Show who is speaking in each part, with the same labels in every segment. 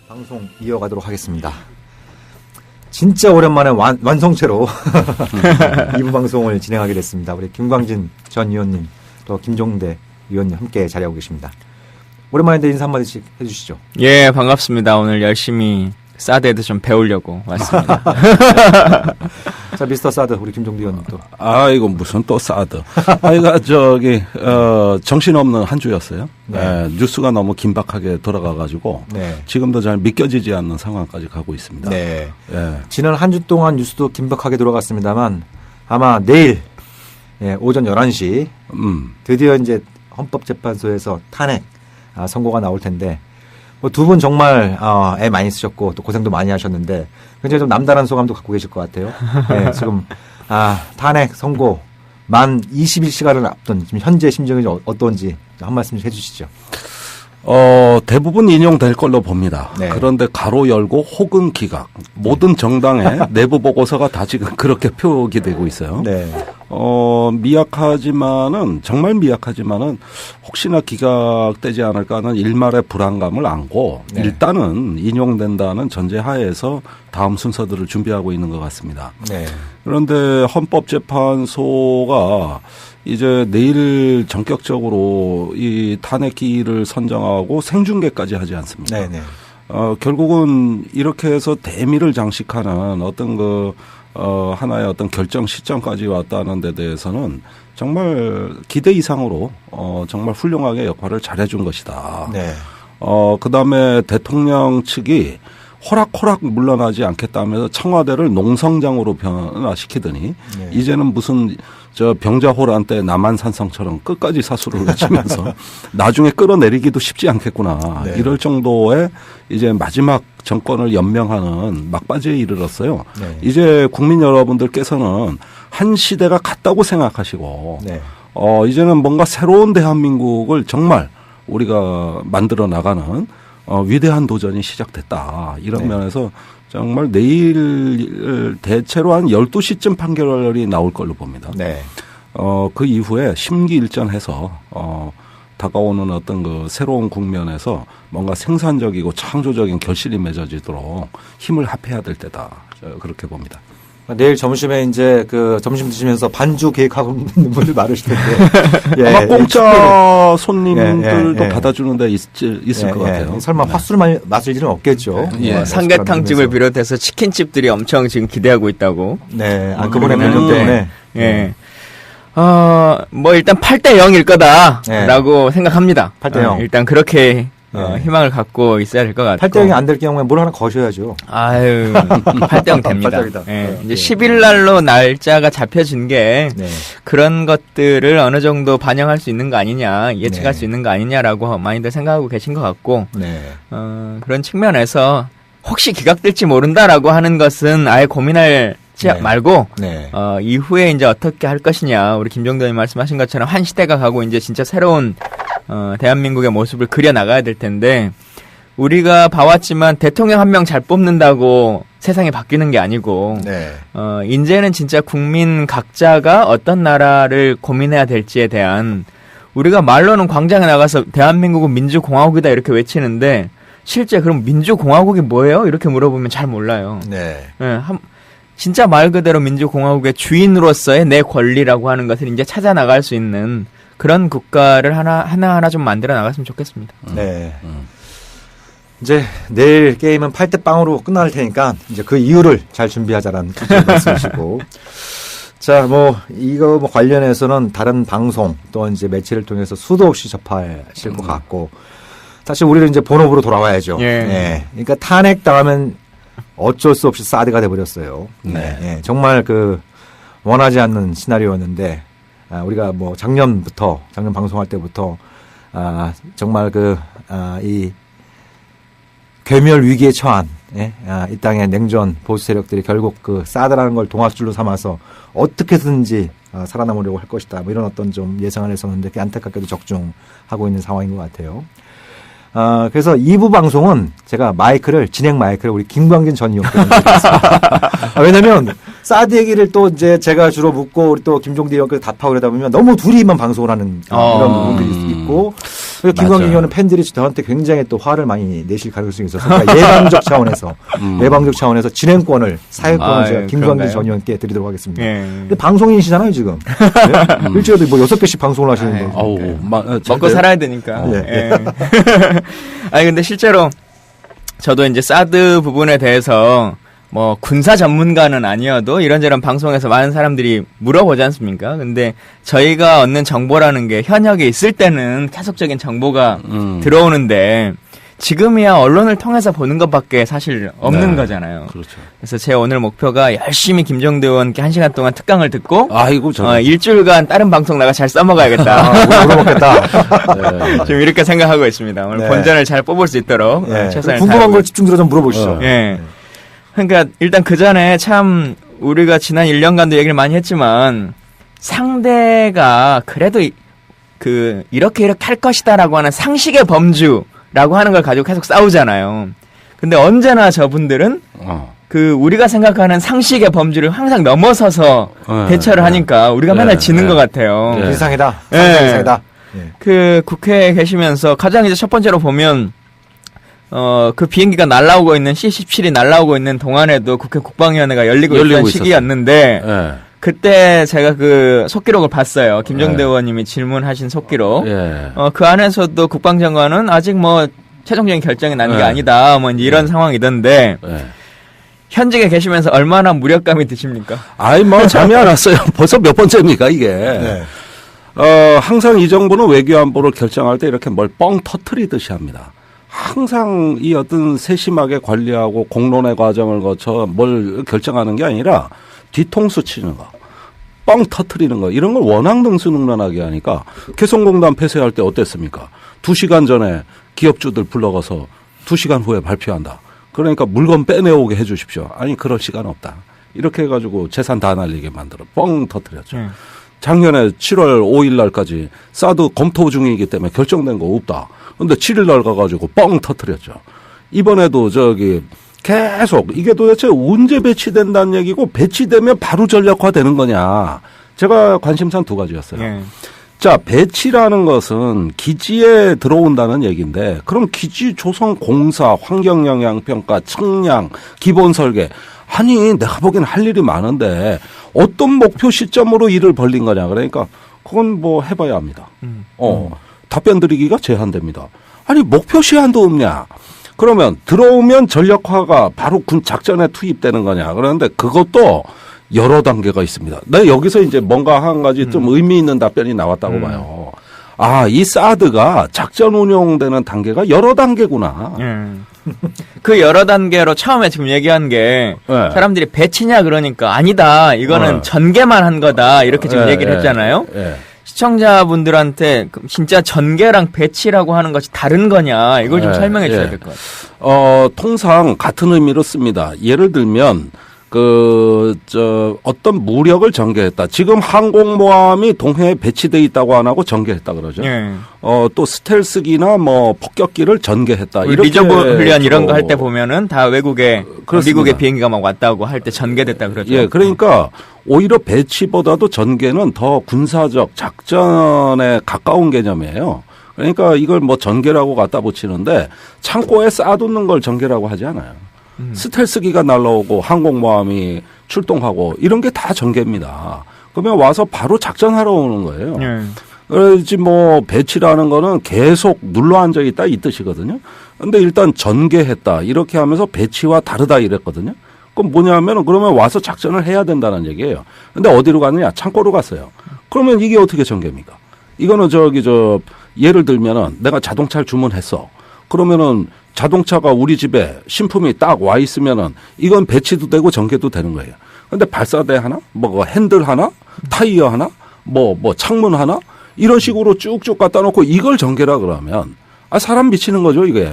Speaker 1: 방송 이어가도록 하겠습니다. 진짜 오랜만에 완성체로 2부 방송을 진행하게 됐습니다. 우리 김광진 전 의원님 또 김종대 의원님 함께 자리하고 계십니다. 오랜만인데 인사 한마디씩 해주시죠.
Speaker 2: 예, 반갑습니다. 오늘 열심히 사드에도 좀 배우려고 왔습니다.
Speaker 1: 자, 미스터 사드 우리 김종대 의원님 또.
Speaker 3: 이거 무슨 또 사드. 정신없는 한 주였어요. 네. 뉴스가 너무 긴박하게 돌아가가지고 지금도 잘 믿겨지지 않는 상황까지 가고 있습니다.
Speaker 1: 네. 지난 한 주 동안 뉴스도 긴박하게 돌아갔습니다만 아마 내일 오전 11시 드디어 이제 헌법재판소에서 탄핵 선고가 나올 텐데 두 분 정말 애 많이 쓰셨고 또 고생도 많이 하셨는데 굉장히 좀 남다른 소감도 갖고 계실 것 같아요. 네, 지금 탄핵 선고 만 21시간을 앞둔 지금 현재 심정이 어떤지 한 말씀 좀 해주시죠.
Speaker 3: 대부분 인용될 걸로 봅니다.
Speaker 1: 네.
Speaker 3: 그런데 가로 열고 혹은 기각 모든 정당의 내부 보고서가 다 지금 그렇게 표기되고 있어요.
Speaker 1: 네.
Speaker 3: 정말 미약하지만은 혹시나 기각되지 않을까 하는 일말의 불안감을 안고 일단은 인용된다는 전제하에서 다음 순서들을 준비하고 있는 것 같습니다.
Speaker 1: 네.
Speaker 3: 그런데 헌법재판소가 이제 내일 전격적으로 이 탄핵기일을 선정하고 생중계까지 하지 않습니까?
Speaker 1: 네네.
Speaker 3: 결국은 이렇게 해서 대미를 장식하는 어떤 하나의 어떤 결정 시점까지 왔다는 데 대해서는 정말 기대 이상으로 정말 훌륭하게 역할을 잘해준 것이다.
Speaker 1: 네.
Speaker 3: 그다음에 대통령 측이 호락호락 물러나지 않겠다면서 청와대를 농성장으로 변화시키더니 이제는 무슨 병자호란 때 남한산성처럼 끝까지 사수를 외치면서 나중에 끌어내리기도 쉽지 않겠구나.
Speaker 1: 네.
Speaker 3: 이럴 정도의 이제 마지막 정권을 연명하는 막바지에 이르렀어요.
Speaker 1: 네.
Speaker 3: 이제 국민 여러분들께서는 한 시대가 갔다고 생각하시고 이제는 뭔가 새로운 대한민국을 정말 우리가 만들어 나가는 위대한 도전이 시작됐다. 이런 면에서 정말 내일 대체로 한 12시쯤 판결이 나올 걸로 봅니다.
Speaker 1: 네.
Speaker 3: 그 이후에 심기일전해서 다가오는 어떤 새로운 국면에서 뭔가 생산적이고 창조적인 결실이 맺어지도록 힘을 합해야 될 때다. 그렇게 봅니다.
Speaker 1: 내일 점심에 이제 점심 드시면서 반주 계획하고 있는 분들 많으실 텐데.
Speaker 3: 아마 공짜 손님들도 받아주는 데 있을 것 같아요.
Speaker 1: 설마 팥술 마실 일은 없겠죠.
Speaker 2: 삼계탕집을 비롯해서 치킨집들이 엄청 지금 기대하고 있다고.
Speaker 1: 네. 그분의 변경 때문에.
Speaker 2: 일단 8대 0일 거다라고 생각합니다.
Speaker 1: 8대 0.
Speaker 2: 일단 그렇게 희망을 갖고 있어야 될 것 같고.
Speaker 1: 8대 0이 안 될 경우에 뭘 하나 거셔야죠.
Speaker 2: 8대 0 됩니다. 이제 10일 날로 날짜가 잡혀진 게 그런 것들을 어느 정도 반영할 수 있는 거 아니냐, 예측할 수 있는 거 아니냐라고 많이들 생각하고 계신 것 같고, 그런 측면에서 혹시 기각될지 모른다라고 하는 것은 아예 고민할 말고 이후에 이제 어떻게 할 것이냐, 우리 김종대 의원님 말씀하신 것처럼 한 시대가 가고 이제 진짜 새로운 대한민국의 모습을 그려 나가야 될 텐데, 우리가 봐왔지만 대통령 한 명 잘 뽑는다고 세상이 바뀌는 게 아니고 이제는 진짜 국민 각자가 어떤 나라를 고민해야 될지에 대한, 우리가 말로는 광장에 나가서 대한민국은 민주공화국이다 이렇게 외치는데 실제 그럼 민주공화국이 뭐예요? 이렇게 물어보면 잘 몰라요. 진짜 말 그대로 민주공화국의 주인으로서의 내 권리라고 하는 것을 이제 찾아 나갈 수 있는 그런 국가를 하나하나 좀 만들어 나갔으면 좋겠습니다.
Speaker 1: 이제 내일 게임은 8대 0으로 끝날 테니까 이제 그 이유를 잘 준비하자라는 말씀이시고. 자, 이거 관련해서는 다른 방송 또 이제 매체를 통해서 수도 없이 접하실 것 같고, 사실 우리는 이제 본업으로 돌아와야죠. 그러니까 탄핵 당하면 어쩔 수 없이 사드가 돼버렸어요. 정말 원하지 않는 시나리오였는데, 우리가 작년 방송할 때부터, 정말 이 괴멸 위기에 처한, 이 땅의 냉전 보수 세력들이 결국 사드라는 걸 동아줄로 삼아서 어떻게든지 살아남으려고 할 것이다. 이런 어떤 좀 예상을 했었는데, 안타깝게도 적중하고 있는 상황인 것 같아요. 그래서 2부 방송은 제가 진행 마이크를 우리 김광진 전 의원께 드리겠습니다. 왜냐면, 사드 얘기를 또 이제 제가 주로 묻고, 우리 또 김종대 의원께서 답하고 그러다 보면 너무 둘이만 방송을 하는 이런 부분들이 있고, 김광진 의원은 팬들이 저한테 굉장히 또 화를 많이 내실 가능성이 있어서 그러니까 예방적 차원에서 진행권을 사회권을 제가 김광진 전 의원께 드리도록 하겠습니다. 근데 방송인이시잖아요 지금. 네? 일주일에도 뭐 6개씩 방송을 하시는데.
Speaker 2: 먹고 살아야 되니까. 아니 근데 실제로 저도 이제 사드 부분에 대해서 뭐 군사 전문가는 아니어도 이런저런 방송에서 많은 사람들이 물어보지 않습니까? 근데 저희가 얻는 정보라는 게 현역에 있을 때는 계속적인 정보가 들어오는데 지금이야 언론을 통해서 보는 것밖에 사실 없는 거잖아요.
Speaker 3: 그렇죠.
Speaker 2: 그래서 제 오늘 목표가 열심히 김종대 의원께 1시간 동안 특강을 듣고 일주일간 다른 방송 나가 잘 써먹어야겠다.
Speaker 1: 물어보겠다.
Speaker 2: 지금 이렇게 생각하고 있습니다. 오늘 본전을 잘 뽑을 수 있도록 최선을
Speaker 1: 궁금한 걸 집중적으로 좀 물어보시죠.
Speaker 2: 그러니까 일단 그 전에 참 우리가 지난 1년간도 얘기를 많이 했지만 상대가 그래도 이렇게 할 것이다라고 하는 상식의 범주라고 하는 걸 가지고 계속 싸우잖아요. 근데 언제나 저분들은 우리가 생각하는 상식의 범주를 항상 넘어서서 대처를 하니까 우리가 맨날 지는 것 같아요.
Speaker 1: 이상이다.
Speaker 2: 국회에 계시면서 가장 이제 첫 번째로 보면 그 비행기가 날라오고 있는 C-17이 날라오고 있는 동안에도 국회 국방위원회가 열리고 있던 시기였는데 그때 제가 그 속기록을 봤어요. 김종대 의원님이 질문하신 속기록. 그 안에서도 국방장관은 아직 뭐 최종적인 결정이 난 게 아니다. 뭐 이런 상황이던데 현직에 계시면서 얼마나 무력감이 드십니까?
Speaker 3: 잠이 안 왔어요. 벌써 몇 번째입니까 이게. 항상 이 정부는 외교안보를 결정할 때 이렇게 뭘 뻥 터트리듯이 합니다. 항상 이 어떤 세심하게 관리하고 공론의 과정을 거쳐 뭘 결정하는 게 아니라 뒤통수 치는 거, 뻥 터트리는 거 이런 걸 워낙 능수능란하게 하니까 개성공단 폐쇄할 때 어땠습니까? 2시간 전에 기업주들 불러가서 2시간 후에 발표한다. 그러니까 물건 빼내오게 해 주십시오. 아니 그럴 시간 없다. 이렇게 해가지고 재산 다 날리게 만들어 뻥 터트렸죠. 작년에 7월 5일 날까지 사드 검토 중이기 때문에 결정된 거 없다. 근데 7일 날 가가지고 뻥 터트렸죠. 이번에도 계속 이게 도대체 언제 배치된다는 얘기고 배치되면 바로 전략화되는 거냐. 제가 관심사는 2가지였어요. 자, 배치라는 것은 기지에 들어온다는 얘기인데 그럼 기지 조성 공사, 환경영향평가, 측량, 기본 설계 아니 내가 보기엔 할 일이 많은데 어떤 목표 시점으로 일을 벌린 거냐. 그러니까 그건 뭐 해봐야 합니다. 답변 드리기가 제한됩니다. 아니 목표 시한도 없냐. 그러면 들어오면 전력화가 바로 군 작전에 투입되는 거냐. 그런데 그것도 여러 단계가 있습니다. 네, 여기서 이제 뭔가 한 가지 좀 의미 있는 답변이 나왔다고 봐요. 이 사드가 작전 운용되는 단계가 여러 단계구나.
Speaker 2: 그 여러 단계로 처음에 지금 얘기한 게 사람들이 배치냐 그러니까 아니다. 이거는 전개만 한 거다. 이렇게 지금 얘기를 했잖아요. 시청자분들한테 진짜 전개랑 배치라고 하는 것이 다른 거냐. 이걸 좀 설명해 주셔야 될 것 같아요.
Speaker 3: 통상 같은 의미로 씁니다. 예를 들면 어떤 무력을 전개했다. 지금 항공모함이 동해에 배치돼 있다고 안 하고 전개했다 그러죠. 또 스텔스기나 뭐 폭격기를 전개했다.
Speaker 2: 리저브 훈련 이런 거 할 때 보면은 다 외국에 미국의 비행기가 막 왔다고 할 때 전개됐다 그러죠.
Speaker 3: 그러니까 오히려 배치보다도 전개는 더 군사적 작전에 가까운 개념이에요. 그러니까 이걸 뭐 전개라고 갖다 붙이는데 창고에 쌓아두는 걸 전개라고 하지 않아요. 스텔스기가 날라오고 항공모함이 출동하고 이런 게 다 전개입니다. 그러면 와서 바로 작전하러 오는 거예요. 그렇지 뭐 배치라는 거는 계속 눌러앉아 있다 이 뜻이거든요. 근데 일단 전개했다 이렇게 하면서 배치와 다르다 이랬거든요. 그럼 뭐냐면 그러면 와서 작전을 해야 된다는 얘기예요. 근데 어디로 가느냐? 창고로 갔어요. 그러면 이게 어떻게 전개입니까? 이거는 예를 들면은 내가 자동차를 주문했어. 그러면은 자동차가 우리 집에 신품이 딱 와 있으면은 이건 배치도 되고 전개도 되는 거예요. 근데 발사대 하나, 뭐 핸들 하나, 타이어 하나, 뭐 창문 하나 이런 식으로 쭉쭉 갖다 놓고 이걸 전개라 그러면 사람 미치는 거죠 이게.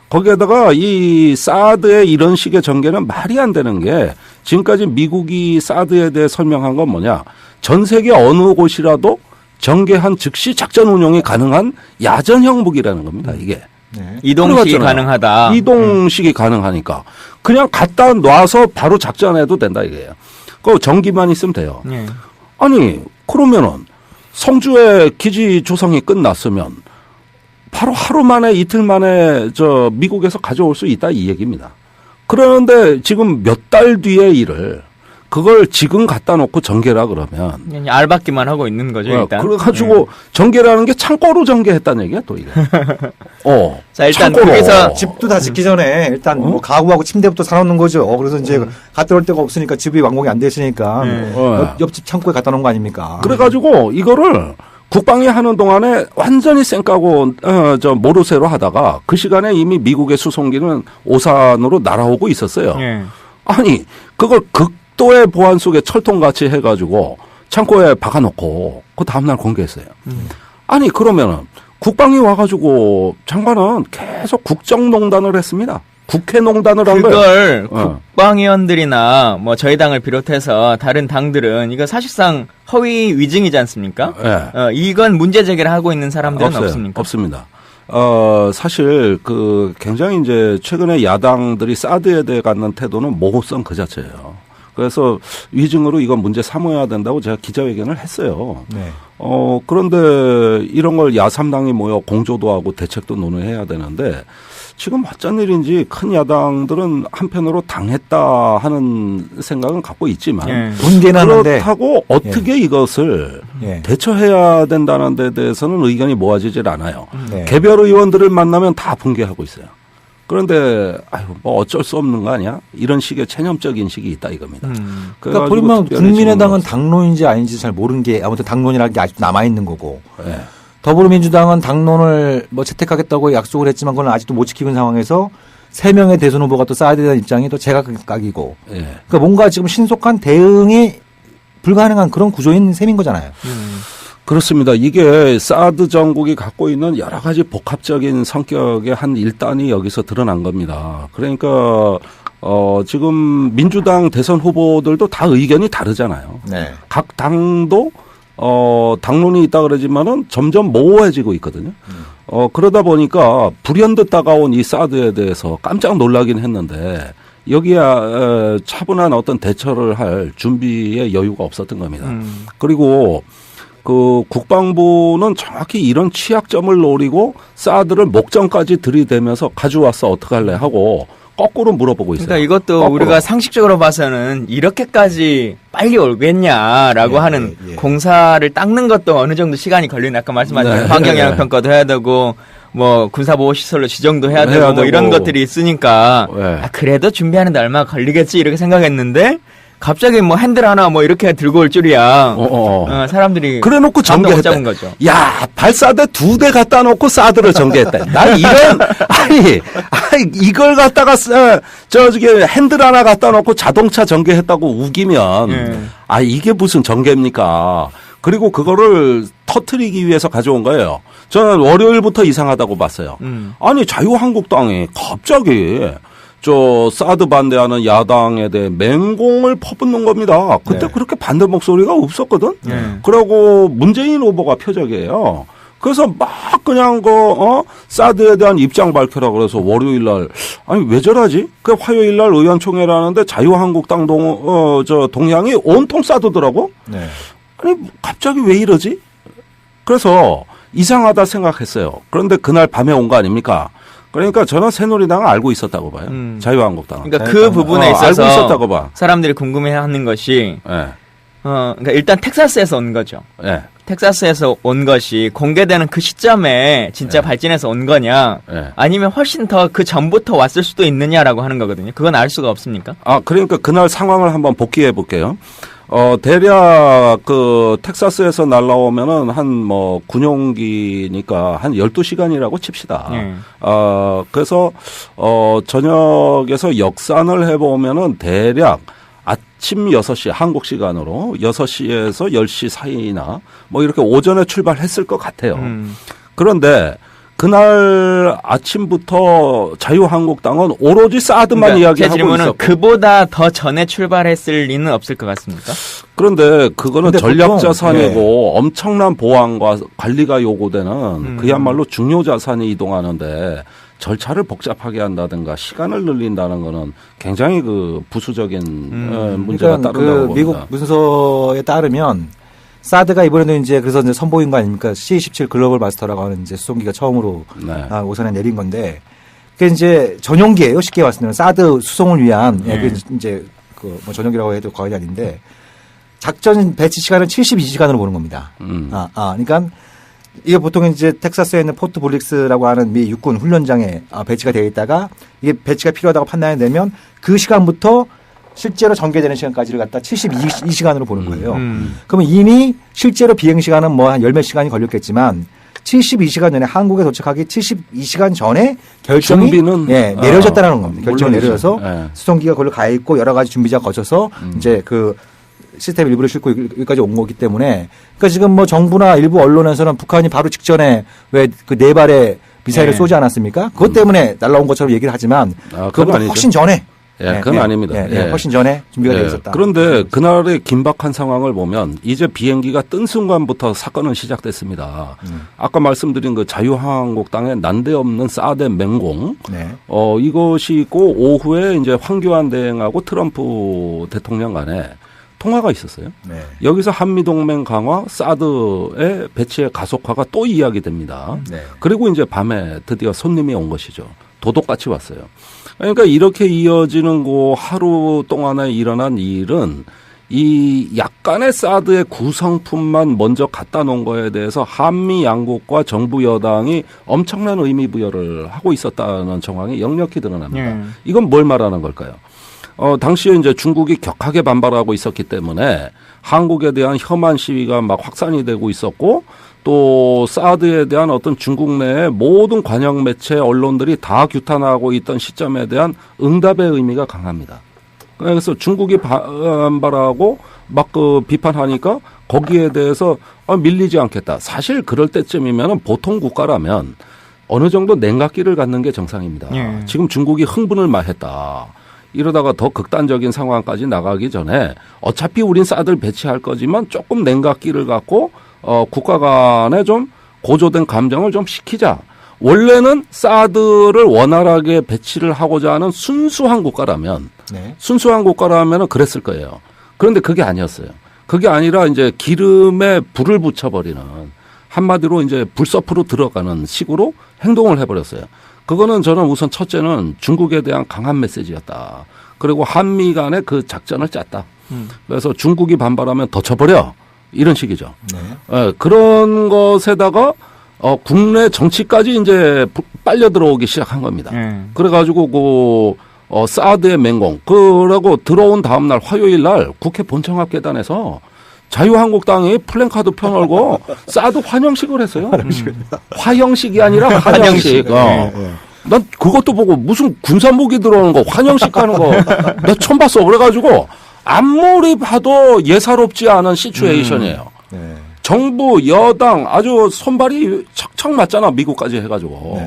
Speaker 3: 거기에다가 이 사드의 이런 식의 전개는 말이 안 되는 게 지금까지 미국이 사드에 대해 설명한 건 뭐냐. 전 세계 어느 곳이라도 전개한 즉시 작전 운용이 가능한 야전형 무기라는 겁니다 이게.
Speaker 2: 이동식이 가능하다.
Speaker 3: 이동식이 가능하니까 그냥 갖다 놔서 바로 작전해도 된다 이게요. 그 전기만 있으면 돼요. 아니 그러면은 성주에 기지 조성이 끝났으면 바로 하루 만에 이틀 만에 미국에서 가져올 수 있다 이 얘기입니다. 그러는데 지금 몇 달 뒤의 일을 그걸 지금 갖다 놓고 전개라 그러면
Speaker 2: 그냥 알받기만 하고 있는 거죠 일단.
Speaker 3: 그래가지고 전개라는 게 창고로 전개했다는 얘기야 또 이게.
Speaker 2: 자 일단
Speaker 3: 창고로.
Speaker 2: 거기서
Speaker 1: 집도 다 짓기 전에 일단 뭐 가구하고 침대부터 사놓는 거죠. 그래서 이제 갖다 놓을 데가 없으니까 집이 완공이 안 됐으니까 옆집 창고에 갖다 놓은 거 아닙니까?
Speaker 3: 그래가지고 이거를 국방이 하는 동안에 완전히 쌩까고 모르쇠로 하다가 그 시간에 이미 미국의 수송기는 오산으로 날아오고 있었어요. 아니 그걸 극도의 보안 속에 철통같이 해가지고 창고에 박아놓고 그 다음날 공개했어요. 아니 그러면은 국방이 와가지고 장관은 계속 국정농단을 했습니다. 국회농단을 한 거예요.
Speaker 2: 그걸 국방위원들이나 뭐 저희 당을 비롯해서 다른 당들은 이거 사실상 허위 위증이지 않습니까?
Speaker 3: 네.
Speaker 2: 이건 문제 제기를 하고 있는 사람들은 없습니까?
Speaker 3: 없습니다. 사실 굉장히 이제 최근에 야당들이 사드에 대해 갖는 태도는 모호성 그 자체예요. 그래서 위증으로 이건 문제 삼아야 된다고 제가 기자회견을 했어요.
Speaker 1: 네.
Speaker 3: 그런데 이런 걸 야3당이 모여 공조도 하고 대책도 논의해야 되는데 지금 어쩐 일인지 큰 야당들은 한편으로 당했다 하는 생각은 갖고 있지만 그렇다고 어떻게 이것을 대처해야 된다는 데 대해서는 의견이 모아지질 않아요. 개별 의원들을 만나면 다 붕괴하고 있어요. 그런데 뭐 어쩔 수 없는 거 아니야? 이런 식의 체념적 인식이 있다 이겁니다.
Speaker 1: 그러니까 보면 국민의당은 당론인지 아닌지 잘 모르는 게 아무튼 당론이라는 게 아직도 남아있는 거고 더불어민주당은 당론을 뭐 채택하겠다고 약속을 했지만 그건 아직도 못 지키고 있는 상황에서 3명의 대선 후보가 또 쌓아야 되는 입장이 또 제각각이고 그러니까 뭔가 지금 신속한 대응이 불가능한 그런 구조인 셈인 거잖아요.
Speaker 3: 그렇습니다. 이게 사드 정국이 갖고 있는 여러 가지 복합적인 성격의 한 일단이 여기서 드러난 겁니다. 그러니까 지금 민주당 대선 후보들도 다 의견이 다르잖아요. 각 당도 당론이 있다 그러지만은 점점 모호해지고 있거든요. 그러다 보니까 불현듯 다가온 이 사드에 대해서 깜짝 놀라긴 했는데 여기에 차분한 어떤 대처를 할 준비의 여유가 없었던 겁니다. 그리고 국방부는 정확히 이런 취약점을 노리고 사드를 목전까지 들이대면서 가져왔어 어떡할래 하고 거꾸로 물어보고 있어요.
Speaker 2: 그러니까 이것도 거꾸로. 우리가 상식적으로 봐서는 이렇게까지 빨리 오겠냐라고 하는 공사를 닦는 것도 어느 정도 시간이 걸리는 아까 말씀하신 환경영향평가도 해야 되고 뭐 군사보호시설로 지정도 해야 되고 뭐 이런 것들이 있으니까 그래도 준비하는데 얼마 걸리겠지 이렇게 생각했는데 갑자기 뭐 핸들 하나 뭐 이렇게 들고 올 줄이야. 사람들이
Speaker 3: 그래놓고 전개했다.
Speaker 2: 거죠.
Speaker 3: 야 발사대 2대 갖다 놓고 사드를 전개했다. 난 이런 아니 이걸 갖다가 저기 핸들 하나 갖다 놓고 자동차 전개했다고 우기면 이게 무슨 전개입니까? 그리고 그거를 터트리기 위해서 가져온 거예요. 저는 월요일부터 이상하다고 봤어요. 아니 자유한국당이 갑자기 사드 반대하는 야당에 대해 맹공을 퍼붓는 겁니다. 그때 그렇게 반대 목소리가 없었거든. 그러고 문재인 후보가 표적이에요. 그래서 막 그냥 사드에 대한 입장 밝혀라 그래서 월요일 날 아니 왜 저러지? 그 화요일 날 의원총회를 하는데 자유한국당 동향이 온통 사드더라고. 아니 갑자기 왜 이러지? 그래서 이상하다 생각했어요. 그런데 그날 밤에 온 거 아닙니까? 그러니까 저는 새누리당은 알고 있었다고 봐요. 자유한국당은.
Speaker 2: 그러니까 그 부분에 있어서
Speaker 3: 알고 있었다고 봐.
Speaker 2: 사람들이 궁금해하는 것이 그러니까 일단 텍사스에서 온 거죠. 텍사스에서 온 것이 공개되는 그 시점에 진짜 발진해서 온 거냐 아니면 훨씬 더 그 전부터 왔을 수도 있느냐라고 하는 거거든요. 그건 알 수가 없습니까?
Speaker 3: 그러니까 그날 상황을 한번 복기해 볼게요. 대략 텍사스에서 날라오면은 한 군용기니까 한 12시간이라고 칩시다. 그래서 저녁에서 역산을 해 보면은 대략 아침 6시 한국 시간으로 6시에서 10시 사이나 뭐 이렇게 오전에 출발했을 것 같아요. 그런데 그날 아침부터 자유한국당은 오로지 사드만 이야기하고 있었고.
Speaker 2: 그보다 더 전에 출발했을 리는 없을 것 같습니까?
Speaker 3: 그런데 그거는 전략자산이고 엄청난 보안과 관리가 요구되는 그야말로 중요자산이 이동하는데 절차를 복잡하게 한다든가 시간을 늘린다는 거는 굉장히 부수적인 문제가 따른다고 봅니다.
Speaker 1: 미국 문서에 따르면 사드가 이번에도 이제 그래서 이제 선보인 거 아닙니까? C-17 글로벌 마스터라고 하는 이제 수송기가 처음으로 오선에 내린 건데 그게 이제 전용기예요. 쉽게 말씀드리면 사드 수송을 위한 이제 그 뭐 전용기라고 해도 과언이 아닌데 작전 배치 시간은 72시간으로 보는 겁니다. 그러니까 이게 보통 이제 텍사스에 있는 포트 블릭스라고 하는 미 육군 훈련장에 배치가 되어 있다가 이게 배치가 필요하다고 판단이 되면 그 시간부터 실제로 전개되는 시간까지를 갖다 72시간으로 보는 거예요. 그러면 이미 실제로 비행 시간은 뭐 한 10몇 시간이 걸렸겠지만 72시간 전에 한국에 도착하기 72시간 전에 결정이 내려졌다는 겁니다. 결정이 내려져서 수송기가 거기로 가 있고 여러 가지 준비자가 거쳐서 이제 그 시스템 일부를 싣고 여기까지 온 거기 때문에 그러니까 지금 뭐 정부나 일부 언론에서는 북한이 바로 직전에 왜 그 4발의 미사일을 쏘지 않았습니까? 그것 때문에 날라온 것처럼 얘기를 하지만 그건 훨씬 전에
Speaker 3: 그건 아닙니다.
Speaker 1: 훨씬 전에 준비가 되어 있었다.
Speaker 3: 그런데 그날의 긴박한 상황을 보면 이제 비행기가 뜬 순간부터 사건은 시작됐습니다. 아까 말씀드린 그 자유한국당의 난데없는 사드 맹공, 이것이 있고 오후에 이제 황교안 대행하고 트럼프 대통령 간에 통화가 있었어요. 여기서 한미동맹 강화, 사드의 배치의 가속화가 또 이야기됩니다. 그리고 이제 밤에 드디어 손님이 온 것이죠. 도둑같이 왔어요. 그러니까 이렇게 이어지는 그 하루 동안에 일어난 일은 이 약간의 사드의 구성품만 먼저 갖다 놓은 거에 대해서 한미 양국과 정부 여당이 엄청난 의미 부여를 하고 있었다는 정황이 역력히 드러납니다. 이건 뭘 말하는 걸까요? 당시에 이제 중국이 격하게 반발하고 있었기 때문에 한국에 대한 혐한 시위가 막 확산이 되고 있었고 또 사드에 대한 어떤 중국 내의 모든 관영 매체 언론들이 다 규탄하고 있던 시점에 대한 응답의 의미가 강합니다. 그래서 중국이 반발하고 막 그 비판하니까 거기에 대해서 밀리지 않겠다. 사실 그럴 때쯤이면 보통 국가라면 어느 정도 냉각기를 갖는 게 정상입니다. 지금 중국이 흥분을 마했다. 이러다가 더 극단적인 상황까지 나가기 전에 어차피 우린 사드를 배치할 거지만 조금 냉각기를 갖고 국가 간에 좀 고조된 감정을 좀 식히자. 원래는 사드를 원활하게 배치를 하고자 하는 순수한 국가라면 그랬을 거예요. 그런데 그게 아니었어요. 그게 아니라 이제 기름에 불을 붙여버리는 한마디로 이제 불서프로 들어가는 식으로 행동을 해버렸어요. 그거는 저는 우선 첫째는 중국에 대한 강한 메시지였다. 그리고 한미 간에 그 작전을 짰다. 그래서 중국이 반발하면 더 쳐버려. 이런 식이죠. 그런 것에다가 국내 정치까지 이제 빨려 들어오기 시작한 겁니다. 그래가지고 사드의 맹공 그러고 들어온 다음 날 화요일 날 국회 본청 앞 계단에서 자유한국당이 플랜카드 펴놓고 사드 환영식을 했어요. 화영식이 아니라 환영식. 난 그것도 보고 무슨 군사무기 들어오는 거 환영식 하는 거 나 처음 봤어. 그래가지고 아무리 봐도 예사롭지 않은 시츄에이션이에요. 정부, 여당 아주 손발이 척척 맞잖아. 미국까지 해가지고.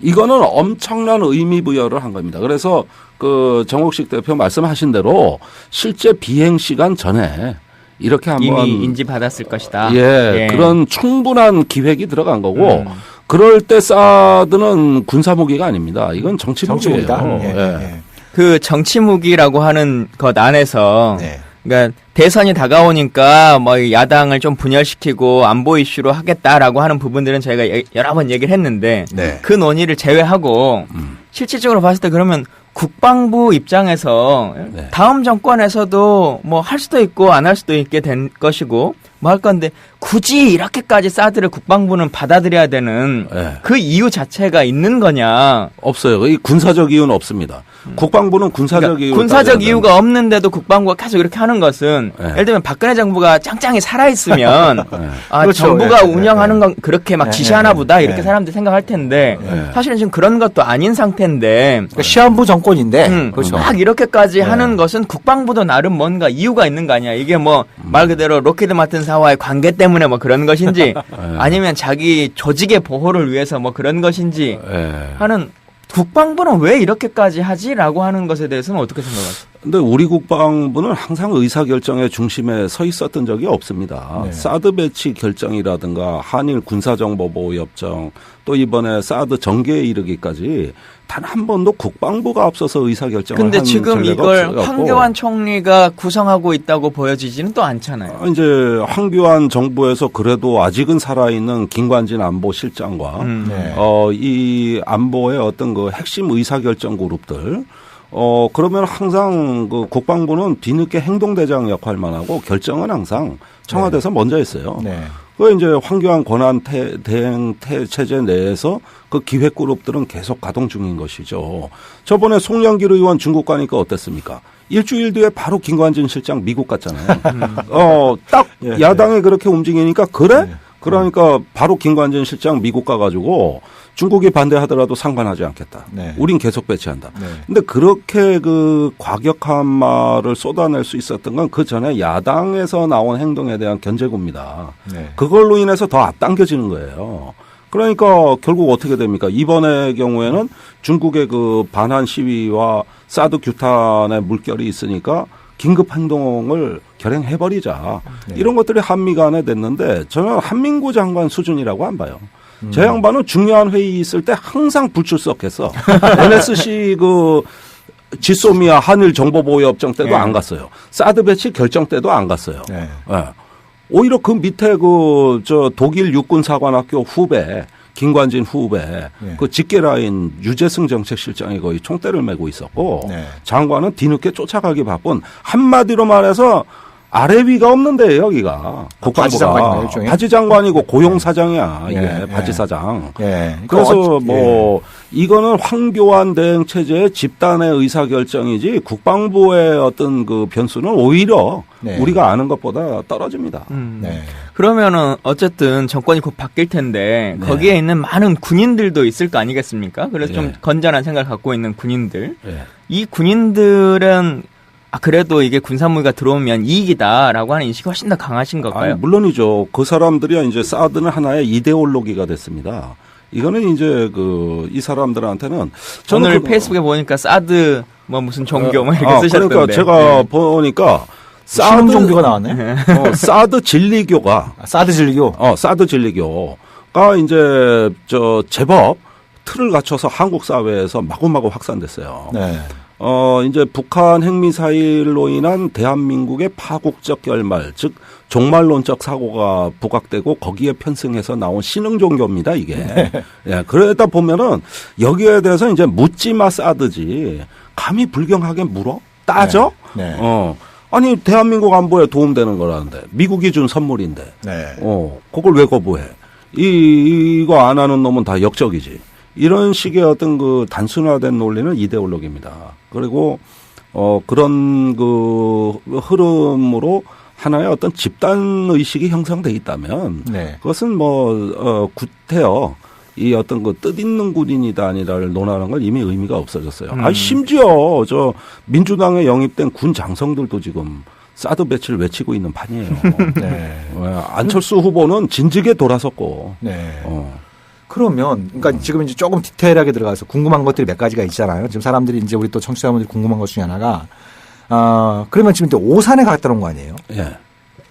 Speaker 3: 이거는 엄청난 의미 부여를 한 겁니다. 그래서 그 정옥식 대표 말씀하신 대로 실제 비행 시간 전에 이렇게 한번
Speaker 2: 이미 인지받았을 것이다.
Speaker 3: 그런 충분한 기획이 들어간 거고 그럴 때 사드는 군사무기가 아닙니다. 이건 정치무기입니다.
Speaker 2: 그 정치무기라고 하는 것 안에서 그러니까 대선이 다가오니까 뭐 야당을 좀 분열시키고 안보 이슈로 하겠다라고 하는 부분들은 저희가 여러 번 얘기를 했는데 그 논의를 제외하고 실질적으로 봤을 때 그러면 국방부 입장에서 다음 정권에서도 뭐 할 수도 있고 안 할 수도 있게 된 것이고 뭐 할 건데 굳이 이렇게까지 사드를 국방부는 받아들여야 되는 그 이유 자체가 있는 거냐?
Speaker 3: 없어요. 이 군사적 이유는 없습니다. 국방부는 군사적 이유
Speaker 2: 군사적 이유가 없는데도 국방부가 계속 이렇게 하는 것은 예를 들면 박근혜 정부가 짱짱이 살아있으면 그렇죠. 정부가 운영하는 건 그렇게 막 지시하나 보다 이렇게 사람들이 생각할 텐데 사실은 지금 그런 것도 아닌 상태인데
Speaker 1: 그러니까 시한부 정권인데
Speaker 2: 그렇죠. 막 이렇게까지 하는 것은 국방부도 나름 뭔가 이유가 있는 거 아니야. 이게 뭐 말 그대로 로키드 마틴 사와의 관계 때문에 뭐 그런 것인지 아니면 자기 조직의 보호를 위해서 뭐 그런 것인지 하는 국방부는 왜 이렇게까지 하지라고 하는 것에 대해서는 어떻게 생각하세요?
Speaker 3: 근데 우리 국방부는 항상 의사결정의 중심에 서 있었던 적이 없습니다. 사드 배치 결정이라든가 한일 군사정보보호협정 또 이번에 사드 정계에 이르기까지 단 한 번도 국방부가 앞서서 의사결정을 한
Speaker 2: 근데 지금 이걸
Speaker 3: 없었고.
Speaker 2: 황교안 총리가 구성하고 있다고 보여지지는 또 않잖아요.
Speaker 3: 이제 황교안 정부에서 그래도 아직은 살아있는 김관진 안보실장과
Speaker 1: 네.
Speaker 3: 이 안보의 어떤 그 핵심 의사결정 그룹들 그러면 항상 그 국방부는 뒤늦게 행동대장 역할만 하고 결정은 항상 청와대에서 먼저 했어요.
Speaker 1: 네.
Speaker 3: 그 이제 황교안 권한 대행 체제 내에서 그 기획 그룹들은 계속 가동 중인 것이죠. 저번에 송영길 의원 중국 가니까 어땠습니까? 일주일 뒤에 바로 김관진 실장 미국 갔잖아요. 딱
Speaker 1: 예,
Speaker 3: 야당이 그렇게 움직이니까 그래? 그러니까 바로 김관진 실장 미국 가가지고 중국이 반대하더라도 상관하지 않겠다.
Speaker 1: 네.
Speaker 3: 우린 계속 배치한다.
Speaker 1: 네.
Speaker 3: 근데 그렇게 그 과격한 말을 쏟아낼 수 있었던 건 그 전에 야당에서 나온 행동에 대한 견제구입니다.
Speaker 1: 네.
Speaker 3: 그걸로 인해서 더 앞당겨지는 거예요. 그러니까 결국 어떻게 됩니까? 이번의 경우에는 중국의 그 반한 시위와 사드 규탄의 물결이 있으니까 긴급 행동을 결행해버리자.
Speaker 1: 네.
Speaker 3: 이런 것들이 한미 간에 됐는데 저는 한민구 장관 수준이라고 안 봐요. 저 양반은 중요한 회의 있을 때 항상 불출석했어. NSC 그 지소미아 한일 정보보호협정 때도
Speaker 2: 네.
Speaker 3: 안 갔어요. 사드 배치 결정 때도 안 갔어요.
Speaker 1: 네.
Speaker 3: 예. 오히려 그 밑에 그 저 독일 육군사관학교 후배 김관진 후배
Speaker 1: 네.
Speaker 3: 그 직계라인 유재승 정책실장이 거의 총대를 메고 있었고
Speaker 1: 네.
Speaker 3: 장관은 뒤늦게 쫓아가기 바쁜 한마디로 말해서 아래 위가 없는데 여기가
Speaker 1: 바지 장관인가요, 일종의?
Speaker 3: 바지 장관이고 고용사장이야 이게
Speaker 1: 예,
Speaker 3: 바지
Speaker 1: 예.
Speaker 3: 사장.
Speaker 1: 예.
Speaker 3: 그래서 뭐 이거는 황교안 대행 체제의 집단의 의사 결정이지 국방부의 어떤 그 변수는 오히려
Speaker 1: 네.
Speaker 3: 우리가 아는 것보다 떨어집니다.
Speaker 1: 네.
Speaker 2: 그러면은 어쨌든 정권이 곧 바뀔 텐데
Speaker 3: 네.
Speaker 2: 거기에 있는 많은 군인들도 있을 거 아니겠습니까? 그래서
Speaker 3: 네.
Speaker 2: 좀 건전한 생각을 갖고 있는 군인들.
Speaker 3: 예.
Speaker 2: 이 군인들은 그래도 이게 군사무기가 들어오면 이익이다라고 하는 인식이 훨씬 더 강하신 걸까요?
Speaker 3: 아니, 물론이죠. 그 사람들이 이제 사드는 하나의 이데올로기가 됐습니다. 이거는 이제 그 이 사람들한테는 저는
Speaker 2: 오늘 페이스북에 보니까 사드 뭐 무슨 종교 뭐 이렇게
Speaker 3: 그러니까
Speaker 2: 쓰셨던데.
Speaker 3: 제가 보니까
Speaker 1: 사드 종교가 나왔네.
Speaker 3: 사드 진리교가
Speaker 1: 사드 진리교.
Speaker 3: 사드 진리교가 이제 제법 틀을 갖춰서 한국 사회에서 마구마구 확산됐어요.
Speaker 1: 네.
Speaker 3: 이제 북한 핵미사일로 인한 대한민국의 파국적 결말, 즉 종말론적 사고가 부각되고 거기에 편승해서 나온 신흥 종교입니다, 이게.
Speaker 1: 네.
Speaker 3: 예, 그러다 보면은 여기에 대해서 이제 묻지마 사드지 감히 불경하게 물어? 따져?
Speaker 1: 네. 네.
Speaker 3: 아니 대한민국 안보에 도움되는 거라는데 미국이 준 선물인데.
Speaker 1: 네.
Speaker 3: 그걸 왜 거부해? 이거 안 하는 놈은 다 역적이지. 이런 식의 어떤 그 단순화된 논리는 이데올로기입니다. 그리고 그런 그 흐름으로 하나의 어떤 집단 의식이 형성돼 있다면
Speaker 1: 네.
Speaker 3: 그것은 구태여 이 어떤 그 뜻있는 군인이다 아니다를 논하는 건 이미 의미가 없어졌어요. 심지어 저 민주당에 영입된 군 장성들도 지금 사드 배치를 외치고 있는 판이에요.
Speaker 1: 네.
Speaker 3: 안철수 후보는 진즉에 돌아섰고.
Speaker 1: 네. 그러면, 그러니까 지금 이제 조금 디테일하게 들어가서 궁금한 것들이 몇 가지가 있잖아요. 지금 사람들이 이제 우리 또 청취자분들이 궁금한 것 중에 하나가, 그러면 지금 또 오산에 갔다 온 거 아니에요?
Speaker 3: 예.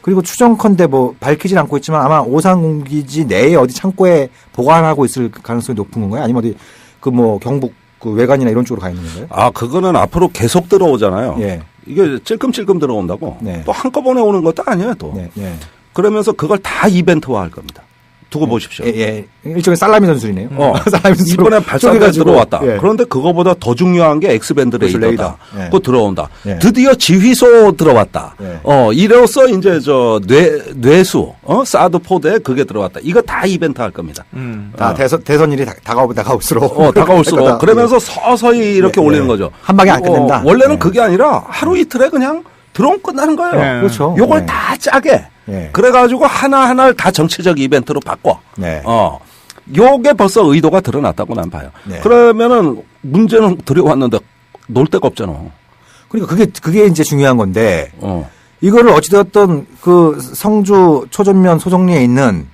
Speaker 1: 그리고 추정컨대 뭐 밝히진 않고 있지만 아마 오산 공기지 내에 어디 창고에 보관하고 있을 가능성이 높은 건가요? 아니면 어디 그 뭐 경북 그 외관이나 이런 쪽으로 가 있는 건가요?
Speaker 3: 그거는 앞으로 계속 들어오잖아요.
Speaker 1: 예.
Speaker 3: 이게 찔끔찔끔 들어온다고.
Speaker 1: 네.
Speaker 3: 또 한꺼번에 오는 것도 아니에요, 또.
Speaker 1: 네. 네.
Speaker 3: 그러면서 그걸 다 이벤트화 할 겁니다. 두고 보십시오.
Speaker 1: 예. 일종의 살라미 전술이네요. 살라미 전술.
Speaker 3: 이번에 발사대가 들어왔다.
Speaker 1: 예.
Speaker 3: 그런데 그거보다 더 중요한 게 엑스밴드
Speaker 1: 그렇죠,
Speaker 3: 레이더다.
Speaker 1: 예.
Speaker 3: 그거 들어온다.
Speaker 1: 예.
Speaker 3: 드디어 지휘소 들어왔다.
Speaker 1: 예.
Speaker 3: 이래서 이제 뇌수, 사드 포대에 그게 들어왔다. 이거 다 이벤트 할 겁니다.
Speaker 1: 다 대선일이 다가올수록.
Speaker 3: 다가올수록. 그러면서 서서히 이렇게
Speaker 1: 예.
Speaker 3: 올리는 거죠.
Speaker 1: 한 방에 안 끝낸다.
Speaker 3: 원래는
Speaker 1: 예.
Speaker 3: 그게 아니라 하루 이틀에 그냥 들어오면 끝나는 거예요.
Speaker 2: 네.
Speaker 1: 그렇죠.
Speaker 3: 요걸
Speaker 1: 네.
Speaker 3: 다 짜게.
Speaker 1: 예.
Speaker 3: 그래가지고 하나하나를 다 정치적 이벤트로 바꿔.
Speaker 1: 네.
Speaker 3: 요게 벌써 의도가 드러났다고 난 봐요.
Speaker 1: 네.
Speaker 3: 그러면은 문제는 들여왔는데 놀 데가 없잖아.
Speaker 1: 그러니까 그게 이제 중요한 건데,
Speaker 3: 어.
Speaker 1: 이거를 어찌되었던 그 성주 초전면 소정리에 있는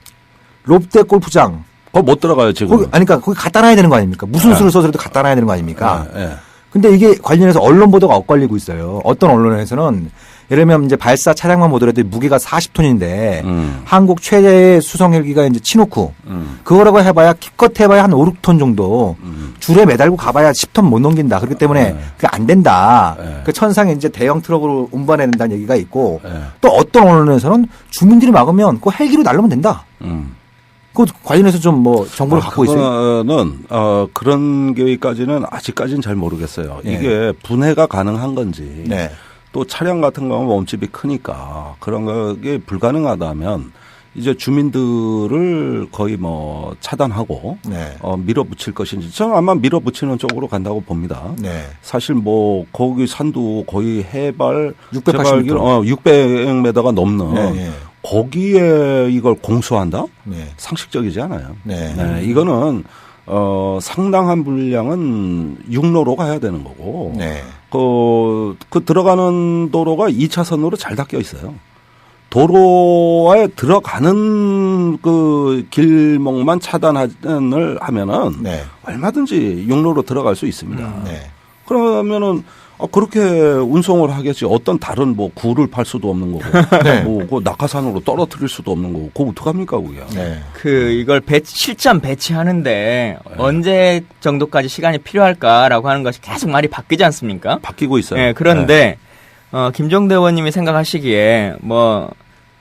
Speaker 1: 롯데 골프장.
Speaker 3: 거기 못 들어가요, 지금.
Speaker 1: 그러니까 거기 갖다 놔야 되는 거 아닙니까? 무슨 수를 써서라도 갖다 놔야 되는 거 아닙니까?
Speaker 3: 예.
Speaker 1: 근데 이게 관련해서 언론 보도가 엇갈리고 있어요. 어떤 언론에서는 예를 들면 이제 발사 차량만 보더라도 무게가 40톤인데 한국 최대의 수송 헬기가 이제 치노쿠 그거라고 해봐야 기껏 해봐야 한 5, 6톤 정도 줄에 매달고 가봐야 10톤 못 넘긴다. 그렇기 때문에 그게 안 된다. 그 천상에 이제 대형 트럭으로 운반해야 된다는 얘기가 있고 또 어떤 언론에서는 주민들이 막으면 그 헬기로 날르면 된다. 그 관련해서 좀 뭐 정보를 갖고 있어요?
Speaker 3: 그거는 그런 계획까지는 아직까지는 잘 모르겠어요.
Speaker 1: 네.
Speaker 3: 이게 분해가 가능한 건지
Speaker 1: 네.
Speaker 3: 또 차량 같은 경우는 몸집이 크니까 그런 게 불가능하다면 이제 주민들을 거의 뭐 차단하고
Speaker 1: 네.
Speaker 3: 밀어붙일 것인지 저는 아마 밀어붙이는 쪽으로 간다고 봅니다.
Speaker 1: 네.
Speaker 3: 사실 뭐 거기 산도 거의 해발
Speaker 1: 680m.
Speaker 3: 600m가 넘는
Speaker 1: 네, 네.
Speaker 3: 거기에 이걸 공수한다?
Speaker 1: 네.
Speaker 3: 상식적이지 않아요.
Speaker 1: 네.
Speaker 3: 네, 이거는 상당한 분량은 육로로 가야 되는 거고,
Speaker 1: 네.
Speaker 3: 그 들어가는 도로가 2차선으로 잘 닦여 있어요. 도로에 들어가는 그 길목만 차단을 하면은
Speaker 1: 네.
Speaker 3: 얼마든지 육로로 들어갈 수 있습니다.
Speaker 1: 네.
Speaker 3: 그러면은 그렇게 운송을 하겠지. 어떤 다른 뭐 굴을 팔 수도 없는 거고,
Speaker 1: 네.
Speaker 3: 뭐 그 낙하산으로 떨어뜨릴 수도 없는 거고, 그거 어떡합니까, 그게?
Speaker 1: 네.
Speaker 2: 이걸 실전 배치하는데 언제 정도까지 시간이 필요할까라고 하는 것이 계속 말이 바뀌지 않습니까?
Speaker 3: 바뀌고 있어요.
Speaker 2: 네, 그런데 김종대 의원님이 생각하시기에 뭐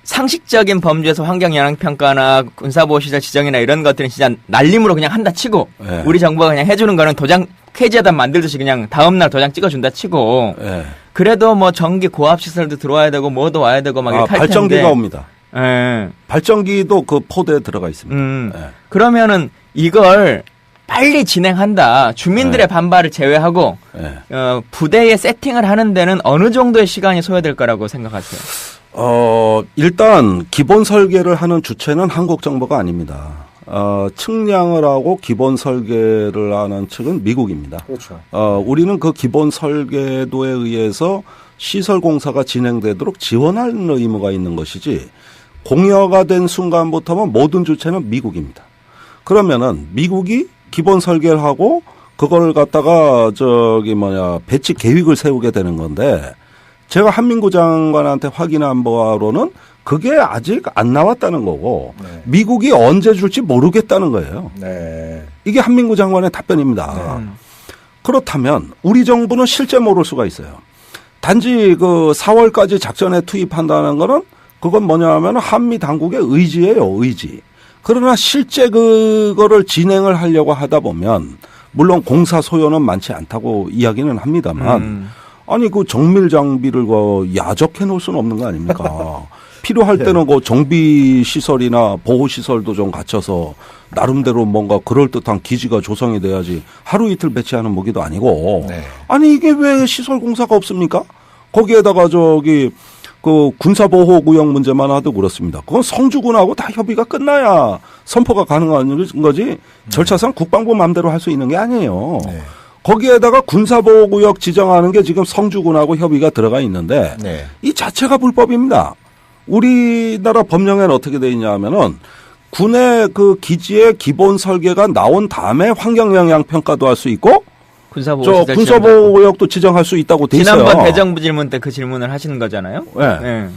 Speaker 2: 상식적인 범주에서 환경영향평가나 군사보호시설 지정이나 이런 것들은 진짜 날림으로 그냥 한다 치고
Speaker 3: 네.
Speaker 2: 우리 정부가 그냥 해주는 거는 도장 폐지하다 만들듯이 그냥 다음날 도장 찍어준다 치고
Speaker 3: 네.
Speaker 2: 그래도 뭐 전기 고압시설도 들어와야 되고 뭐도 와야 되고 막 이렇게 할 텐데
Speaker 3: 발전기가 옵니다.
Speaker 2: 예.
Speaker 3: 발전기도 그 포대에 들어가 있습니다. 네.
Speaker 2: 그러면은 이걸 빨리 진행한다. 주민들의 반발을 제외하고 부대에 세팅을 하는 데는 어느 정도의 시간이 소요될 거라고 생각하세요?
Speaker 3: 일단 기본 설계를 하는 주체는 한국 정부가 아닙니다. 측량을 하고 기본 설계를 하는 측은 미국입니다.
Speaker 1: 그렇죠.
Speaker 3: 우리는 그 기본 설계도에 의해서 시설 공사가 진행되도록 지원하는 의무가 있는 것이지 공여가 된 순간부터는 모든 주체는 미국입니다. 그러면은 미국이 기본 설계를 하고 그걸 갖다가 배치 계획을 세우게 되는 건데 제가 한민구 장관한테 확인한 바로는 그게 아직 안 나왔다는 거고
Speaker 1: 네.
Speaker 3: 미국이 언제 줄지 모르겠다는 거예요.
Speaker 1: 네.
Speaker 3: 이게 한민구 장관의 답변입니다. 그렇다면 우리 정부는 실제 모를 수가 있어요. 단지 그 4월까지 작전에 투입한다는 거는 그건 뭐냐면 한미 당국의 의지예요, 의지. 그러나 실제 그거를 진행을 하려고 하다 보면 물론 공사 소요는 많지 않다고 이야기는 합니다만 아니 그 정밀 장비를 야적해 놓을 수는 없는 거 아닙니까? 필요할 때는 그 정비 시설이나 보호 시설도 좀 갖춰서 나름대로 뭔가 그럴듯한 기지가 조성이 돼야지 하루 이틀 배치하는 무기도 아니고
Speaker 1: 네.
Speaker 3: 아니 이게 왜 시설 공사가 없습니까? 거기에다가 그 군사보호구역 문제만 하도 그렇습니다. 그건 성주군하고 다 협의가 끝나야 선포가 가능한 거지 절차상 국방부 마음대로 할 수 있는 게 아니에요. 네. 거기에다가 군사보호구역 지정하는 게 지금 성주군하고 협의가 들어가 있는데
Speaker 1: 네.
Speaker 3: 이 자체가 불법입니다. 우리나라 법령에는 어떻게 되어 있냐 하면은 군의 그 기지의 기본 설계가 나온 다음에 환경영향평가도 할 수 있고 군사보호구역도 지정할 수 있다고 돼 있어요.
Speaker 2: 지난번 대정부 질문 때 그 질문을 하시는 거잖아요.
Speaker 3: 네.
Speaker 2: 네.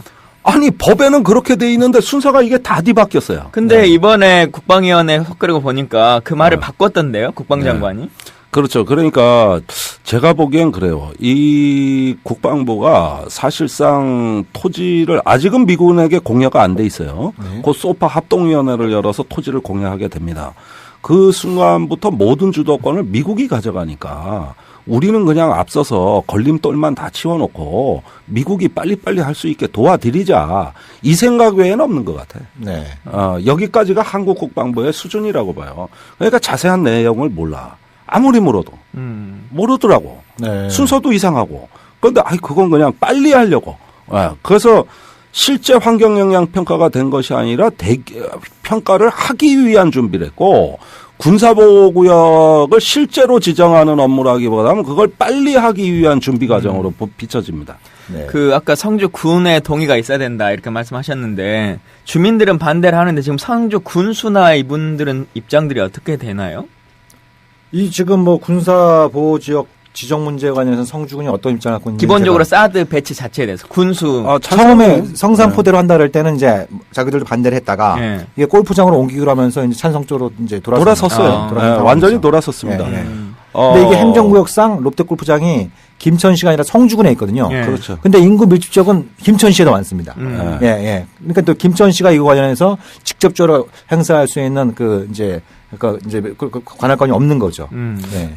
Speaker 3: 아니 법에는 그렇게 돼 있는데 순서가 이게 다 뒤바뀌었어요.
Speaker 2: 근데 이번에 국방위원회 헛그리고 보니까 그 말을 바꿨던데요. 국방장관이.
Speaker 3: 네. 그렇죠. 그러니까 제가 보기엔 그래요. 이 국방부가 사실상 토지를 아직은 미군에게 공여가 안 돼 있어요. 곧 소파 합동위원회를 열어서 토지를 공여하게 됩니다. 그 순간부터 모든 주도권을 미국이 가져가니까 우리는 그냥 앞서서 걸림돌만 다 치워놓고 미국이 빨리빨리 할 수 있게 도와드리자 이 생각 외에는 없는 것 같아요.
Speaker 1: 네.
Speaker 3: 여기까지가 한국 국방부의 수준이라고 봐요. 그러니까 자세한 내용을 몰라. 아무리 물어도 모르더라고.
Speaker 1: 네.
Speaker 3: 순서도 이상하고. 그런데 그건 그냥 빨리 하려고. 그래서 실제 환경영향평가가 된 것이 아니라 평가를 하기 위한 준비를 했고 군사보호구역을 실제로 지정하는 업무라기보다는 그걸 빨리 하기 위한 준비 과정으로 비춰집니다.
Speaker 1: 네.
Speaker 2: 아까 성주 군의 동의가 있어야 된다 이렇게 말씀하셨는데 주민들은 반대를 하는데 지금 성주 군수나 이분들은 입장들이 어떻게 되나요?
Speaker 1: 이 지금 뭐 군사보호지역 지정 문제에 관해서 성주군이 어떤 입장을 갖고 있는지
Speaker 2: 기본적으로 사드 배치 자체에 대해서 군수
Speaker 1: 처음에 성산포대로 한다 할 때는 이제 자기들도 반대를 했다가 이게 골프장으로 옮기기로 하면서 이제 찬성 쪽으로 이제
Speaker 3: 돌아섰어요. 완전히 돌아섰습니다.
Speaker 1: 근데 이게 행정구역상 롯데골프장이 김천시가 아니라 성주군에 있거든요.
Speaker 3: 그렇죠.
Speaker 1: 근데 인구 밀집적은 김천시에 더 많습니다. 그러니까 또 김천시가 이거 관련해서 직접적으로 행사할 수 있는 관할권이 없는 거죠.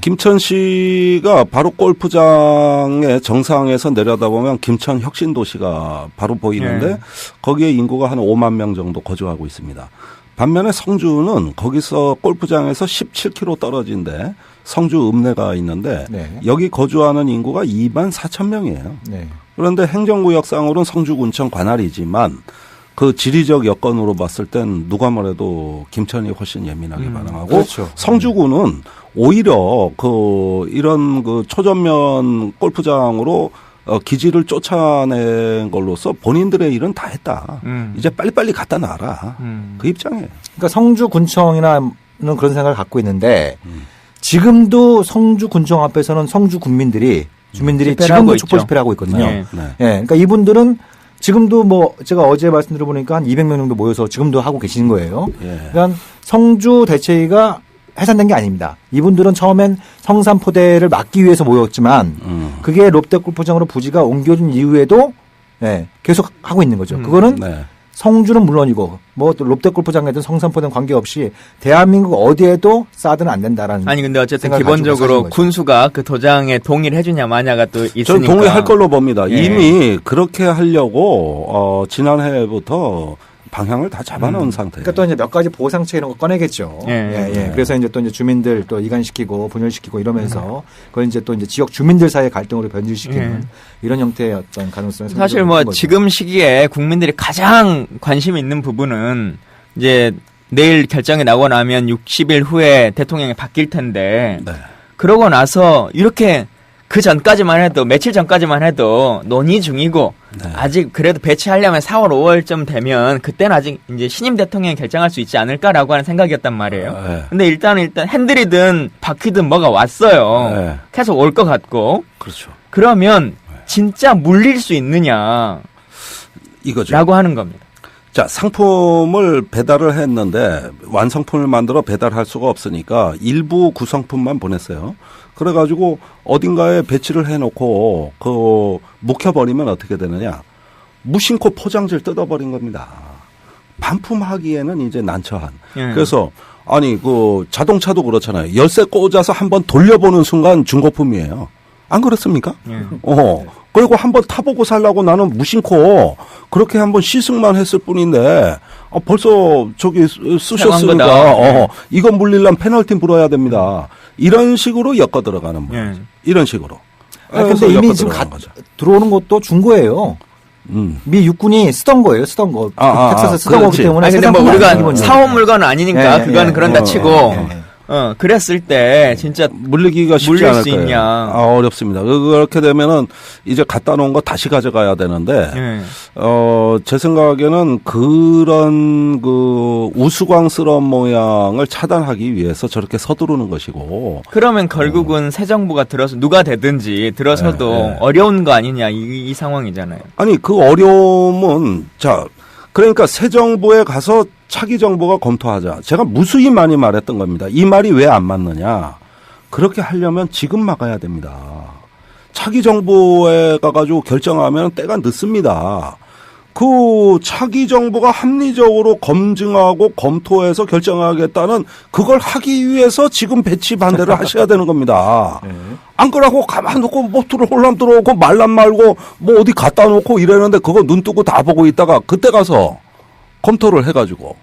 Speaker 3: 김천시가 바로 골프장의 정상에서 내려다보면 김천 혁신도시가 바로 보이는데 거기에 인구가 한 5만 명 정도 거주하고 있습니다. 반면에 성주는 거기서 골프장에서 17km 떨어진데 성주 읍내가 있는데 여기 거주하는 인구가 2만 4천 명이에요. 그런데 행정구역상으로는 성주군청 관할이지만 그 지리적 여건으로 봤을 땐 누가 뭐래도 김천이 훨씬 예민하게 반응하고
Speaker 1: 그렇죠.
Speaker 3: 성주군은 오히려 이런 초전면 골프장으로 기지를 쫓아낸 걸로써 본인들의 일은 다 했다. 이제 빨리빨리 갖다 놔라. 그 입장이에요.
Speaker 1: 그러니까 성주군청이나는 그런 생각을 갖고 있는데 지금도 성주군청 앞에서는 성주 주민들이 지금도 촛불 집회를 하고 있거든요. 그러니까 이분들은 지금도 제가 어제 말씀드려보니까 한 200명 정도 모여서 지금도 하고 계시는 거예요. 그러니까 성주 대체위가 해산된 게 아닙니다. 이분들은 처음엔 성산포대를 막기 위해서 모였지만 그게 롯데골프장으로 부지가 옮겨진 이후에도 계속 하고 있는 거죠. 그거는 성주는 물론이고 롯데골프장이든 성산포대는 관계없이 대한민국 어디에도 쌓아두는 안 된다라는.
Speaker 2: 아니 근데 어쨌든 기본적으로 군수가 그 도장에 동의를 해주냐 마냐가 또 있으니까.
Speaker 3: 저는 동의할 걸로 봅니다. 이미 그렇게 하려고 지난해부터 방향을 다 잡아놓은 상태예요.
Speaker 1: 그러니까 또 이제 몇 가지 보상책 이런 거 꺼내겠죠. 그래서 이제 또 주민들 또 이간시키고 분열시키고 이러면서 그걸 이제 또 지역 주민들 사이의 갈등으로 변질시키는 이런 형태의 어떤 가능성이
Speaker 2: 사실 지금 시기에 국민들이 가장 관심 있는 부분은 이제 내일 결정이 나고 나면 60일 후에 대통령이 바뀔 텐데 그러고 나서 이렇게 그 전까지만 해도 며칠 전까지만 해도 논의 중이고 아직 그래도 배치하려면 4월 5월쯤 되면 그때는 아직 이제 신임 대통령이 결정할 수 있지 않을까라고 하는 생각이었단 말이에요. 근데 일단 핸들이든 바퀴든 뭐가 왔어요. 계속 올 것 같고.
Speaker 3: 그렇죠.
Speaker 2: 그러면 진짜 물릴 수 있느냐
Speaker 3: 이거죠.
Speaker 2: 라고 하는 겁니다.
Speaker 3: 자, 상품을 배달을 했는데 완성품을 만들어 배달할 수가 없으니까 일부 구성품만 보냈어요. 그래가지고 어딘가에 배치를 해놓고 묵혀버리면 어떻게 되느냐. 무심코 포장지를 뜯어버린 겁니다. 반품하기에는 이제 난처한. 그래서 자동차도 그렇잖아요. 열쇠 꽂아서 한번 돌려보는 순간 중고품이에요. 안 그렇습니까? 그리고 한번 타보고 살라고 나는 무심코 그렇게 한번 시승만 했을 뿐인데 벌써 쑤셨으니까 이건 물리려면 페널티 물어야 됩니다. 이런 식으로 엮어 들어가는 거예요. 이런 식으로.
Speaker 1: 근데 이미 지금 들어오는 것도 중고예요. 미 육군이 쓰던 거예요. 쓰던 거. 텍사스 쓰던 거기 때문에.
Speaker 2: 근데 우리가 사온 물건은 아니니까 그건 그런다 치고. 그랬을 때 진짜
Speaker 3: 물리기가 쉽지
Speaker 2: 물릴
Speaker 3: 않을까요?
Speaker 2: 수 있냐.
Speaker 3: 어렵습니다. 그렇게 되면은 이제 갖다 놓은 거 다시 가져가야 되는데, 제 생각에는 그런 우스꽝스러운 모양을 차단하기 위해서 저렇게 서두르는 것이고.
Speaker 2: 그러면 결국은 새 정부가 누가 되든지 들어서도 어려운 거 아니냐 이 상황이잖아요.
Speaker 3: 아니, 그 어려움은 그러니까 새 정부에 가서 차기 정부가 검토하자. 제가 무수히 많이 말했던 겁니다. 이 말이 왜 안 맞느냐. 그렇게 하려면 지금 막아야 됩니다. 차기 정부에 가가지고 결정하면 때가 늦습니다. 그 차기 정부가 합리적으로 검증하고 검토해서 결정하겠다는 그걸 하기 위해서 지금 배치 반대를 하셔야 되는 겁니다. 안 그러고 가만 놓고 혼란 들어오고 말란 말고 어디 갖다 놓고 이러는데 그거 눈 뜨고 다 보고 있다가 그때 가서 검토를 해가지고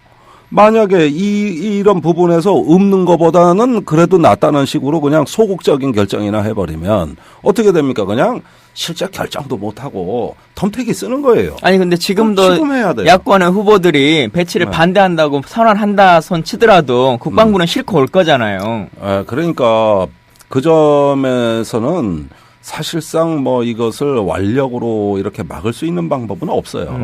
Speaker 3: 만약에 이런 부분에서 없는 것보다는 그래도 낫다는 식으로 그냥 소극적인 결정이나 해버리면 어떻게 됩니까? 그냥 실제 결정도 못하고 텀태기 쓰는 거예요.
Speaker 2: 아니 근데 지금도 야권의 후보들이 배치를 반대한다고 선언한다 손 치더라도 국방부는 싫고 올 거잖아요.
Speaker 3: 그러니까 그 점에서는 사실상 뭐 이것을 완력으로 이렇게 막을 수 있는 방법은 없어요.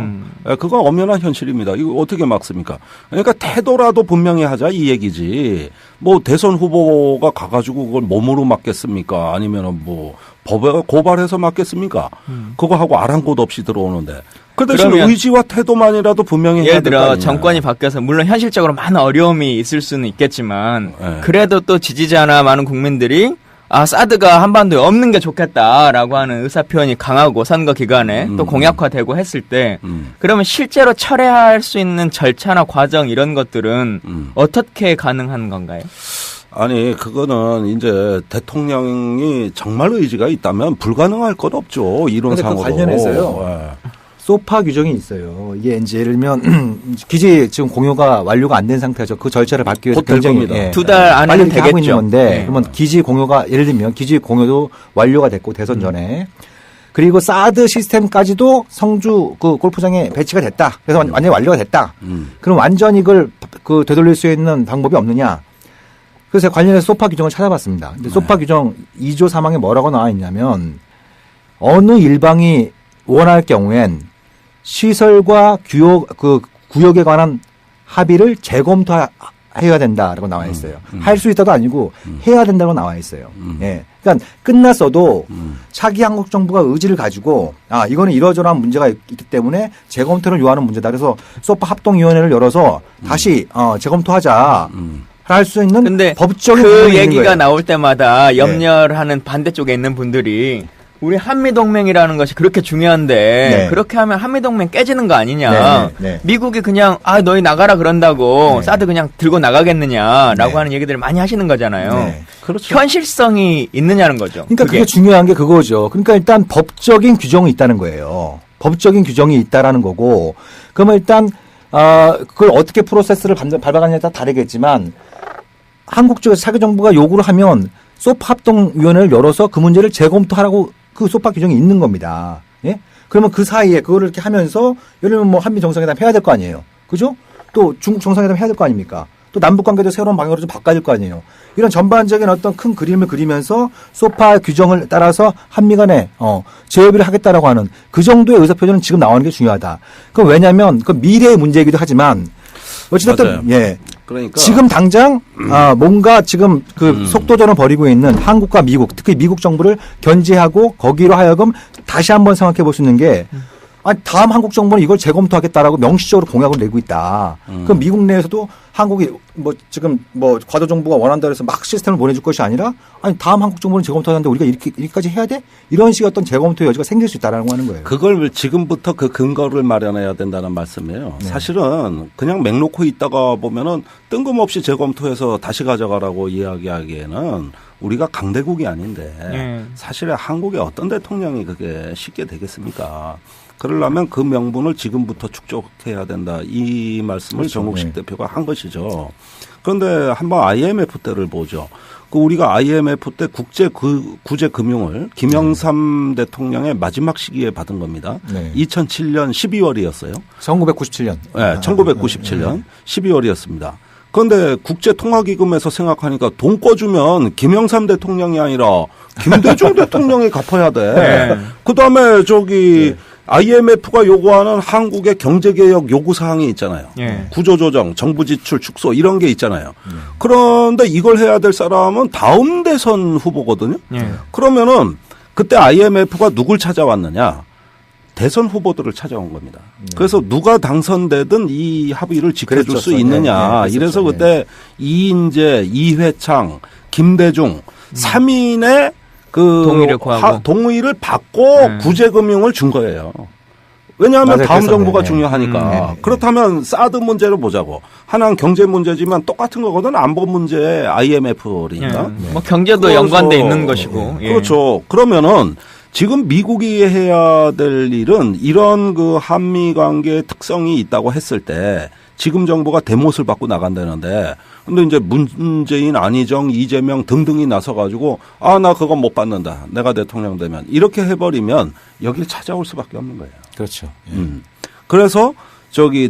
Speaker 3: 그건 엄연한 현실입니다. 이거 어떻게 막습니까? 그러니까 태도라도 분명히 하자 이 얘기지. 뭐 대선 후보가 가가지고 그걸 몸으로 막겠습니까? 아니면은 뭐 법에 고발해서 막겠습니까? 그거 하고 아랑곳 없이 들어오는데. 그 대신 의지와 태도만이라도 분명히 해야
Speaker 2: 예를 들어 정권이 바뀌어서 물론 현실적으로 많은 어려움이 있을 수는 있겠지만
Speaker 3: 네.
Speaker 2: 그래도 또 지지자나 많은 국민들이 사드가 한반도에 없는 게 좋겠다라고 하는 의사표현이 강하고 선거 기간에 또 공약화되고 했을 때 그러면 실제로 철회할 수 있는 절차나 과정 이런 것들은 어떻게 가능한 건가요?
Speaker 3: 아니 그거는 이제 대통령이 정말 의지가 있다면 불가능할 것 없죠. 이론상으로.
Speaker 1: 그 관련해서요. 소파 규정이 있어요. 이게 이제 예를 들면 기지 지금 공유가 완료가 안 된 상태죠. 그 절차를 밟기 위해서 굉장히
Speaker 2: 2달 안에는 되겠죠.
Speaker 1: 하고 있는 건데 그러면 기지 공유가 예를 들면 기지 공유도 완료가 됐고 대선 전에 그리고 사드 시스템까지도 성주 그 골프장에 배치가 됐다. 그래서 완전히 완료가 됐다. 그럼 완전히 이걸 그 되돌릴 수 있는 방법이 없느냐? 그래서 관련해서 소파 규정을 찾아봤습니다. 근데 소파 규정 2조 3항에 뭐라고 나와 있냐면 어느 일방이 원할 경우엔 시설과 구역에 관한 합의를 재검토해야 된다라고 나와 있어요. 할 수 있다도 아니고 해야 된다고 나와 있어요. 예. 그러니까 끝났어도 차기 한국 정부가 의지를 가지고 이거는 이러저러한 문제가 있기 때문에 재검토를 요하는 문제다. 그래서 소파 합동위원회를 열어서 다시 재검토하자. 할 수 있는
Speaker 2: 근데
Speaker 1: 법적인
Speaker 2: 그 얘기가 나올 때마다 염려하는 반대쪽에 있는 분들이 우리 한미동맹이라는 것이 그렇게 중요한데 그렇게 하면 한미동맹 깨지는 거 아니냐. 미국이 그냥 너희 나가라 그런다고 사드 그냥 들고 나가겠느냐라고 하는 얘기들을 많이 하시는 거잖아요.
Speaker 3: 그렇죠.
Speaker 2: 현실성이 있느냐는 거죠.
Speaker 1: 그러니까 그게 중요한 게 그거죠. 그러니까 일단 법적인 규정이 있다는 거예요. 법적인 규정이 있다라는 거고 그러면 일단 그걸 어떻게 프로세스를 밟아가느냐에 따라 다르겠지만 한국 쪽에서 차기 정부가 요구를 하면 소파 합동위원회를 열어서 그 문제를 재검토하라고 그 소파 규정이 있는 겁니다. 예? 그러면 그 사이에 그거를 이렇게 하면서 예를 들면 뭐 한미 정상회담 해야 될 거 아니에요. 그죠? 또 중국 정상회담 해야 될 거 아닙니까? 또 남북 관계도 새로운 방향으로 좀 바꿔야 될 거 아니에요. 이런 전반적인 어떤 큰 그림을 그리면서 소파 규정을 따라서 한미 간에 재협의를 하겠다라고 하는 그 정도의 의사표현은 지금 나오는 게 중요하다. 그럼 왜냐하면 그 미래의 문제이기도 하지만 어찌됐든
Speaker 3: 그러니까
Speaker 1: 지금 당장 뭔가 지금 그 속도전을 벌이고 있는 한국과 미국, 특히 미국 정부를 견제하고 거기로 하여금 다시 한번 생각해 볼 수 있는 게 다음 한국 정부는 이걸 재검토하겠다라고 명시적으로 공약을 내고 있다. 그럼 미국 내에서도 한국이 뭐 지금 뭐 과도 정부가 원한다 해서 막 시스템을 보내줄 것이 아니라 다음 한국 정부는 재검토하는데 우리가 이렇게까지 해야 돼? 이런 식의 어떤 재검토 여지가 생길 수 있다라고 하는 거예요.
Speaker 3: 그걸 지금부터 그 근거를 마련해야 된다는 말씀이에요. 사실은 그냥 맹 놓고 있다가 보면은 뜬금없이 재검토해서 다시 가져가라고 이야기하기에는 우리가 강대국이 아닌데 사실은 한국의 어떤 대통령이 그게 쉽게 되겠습니까? 그러려면 그 명분을 지금부터 축적해야 된다. 이 말씀을 그렇죠. 정국식 대표가 한 것이죠. 그런데 한번 IMF 때를 보죠. 우리가 IMF 때 구제 금융을 김영삼 대통령의 마지막 시기에 받은 겁니다. 2007년 12월이었어요.
Speaker 1: 1997년.
Speaker 3: 네, 1997년 12월이었습니다. 그런데 국제통화기금에서 생각하니까 돈 꿔주면 김영삼 대통령이 아니라 김대중 대통령이 갚아야 돼. 그다음에 IMF가 요구하는 한국의 경제개혁 요구사항이 있잖아요. 구조조정, 정부지출 축소 이런 게 있잖아요. 그런데 이걸 해야 될 사람은 다음 대선 후보거든요. 그러면은 그때 IMF가 누굴 찾아왔느냐. 대선 후보들을 찾아온 겁니다. 그래서 누가 당선되든 이 합의를 지켜줄 수 있느냐. 이래서 그때 이인재, 이회창, 김대중 3인의 동의를 받고 구제금융을 준 거예요. 왜냐하면 다음 정부가 중요하니까. 그렇다면 사드 문제를 보자고. 하나는 경제 문제지만 똑같은 거거든. 안보 문제의 IMF니까.
Speaker 2: 뭐 경제도 연관돼 있는 것이고.
Speaker 3: 그렇죠. 그러면은 지금 미국이 해야 될 일은 이런 그 한미 관계의 특성이 있다고 했을 때 지금 정부가 대못을 받고 나간다는데 근데 이제 문재인, 안희정, 이재명 등등이 나서가지고 나 그거 못 받는다. 내가 대통령 되면 이렇게 해버리면 여기를 찾아올 수밖에 없는 거예요.
Speaker 1: 그렇죠.
Speaker 3: 그래서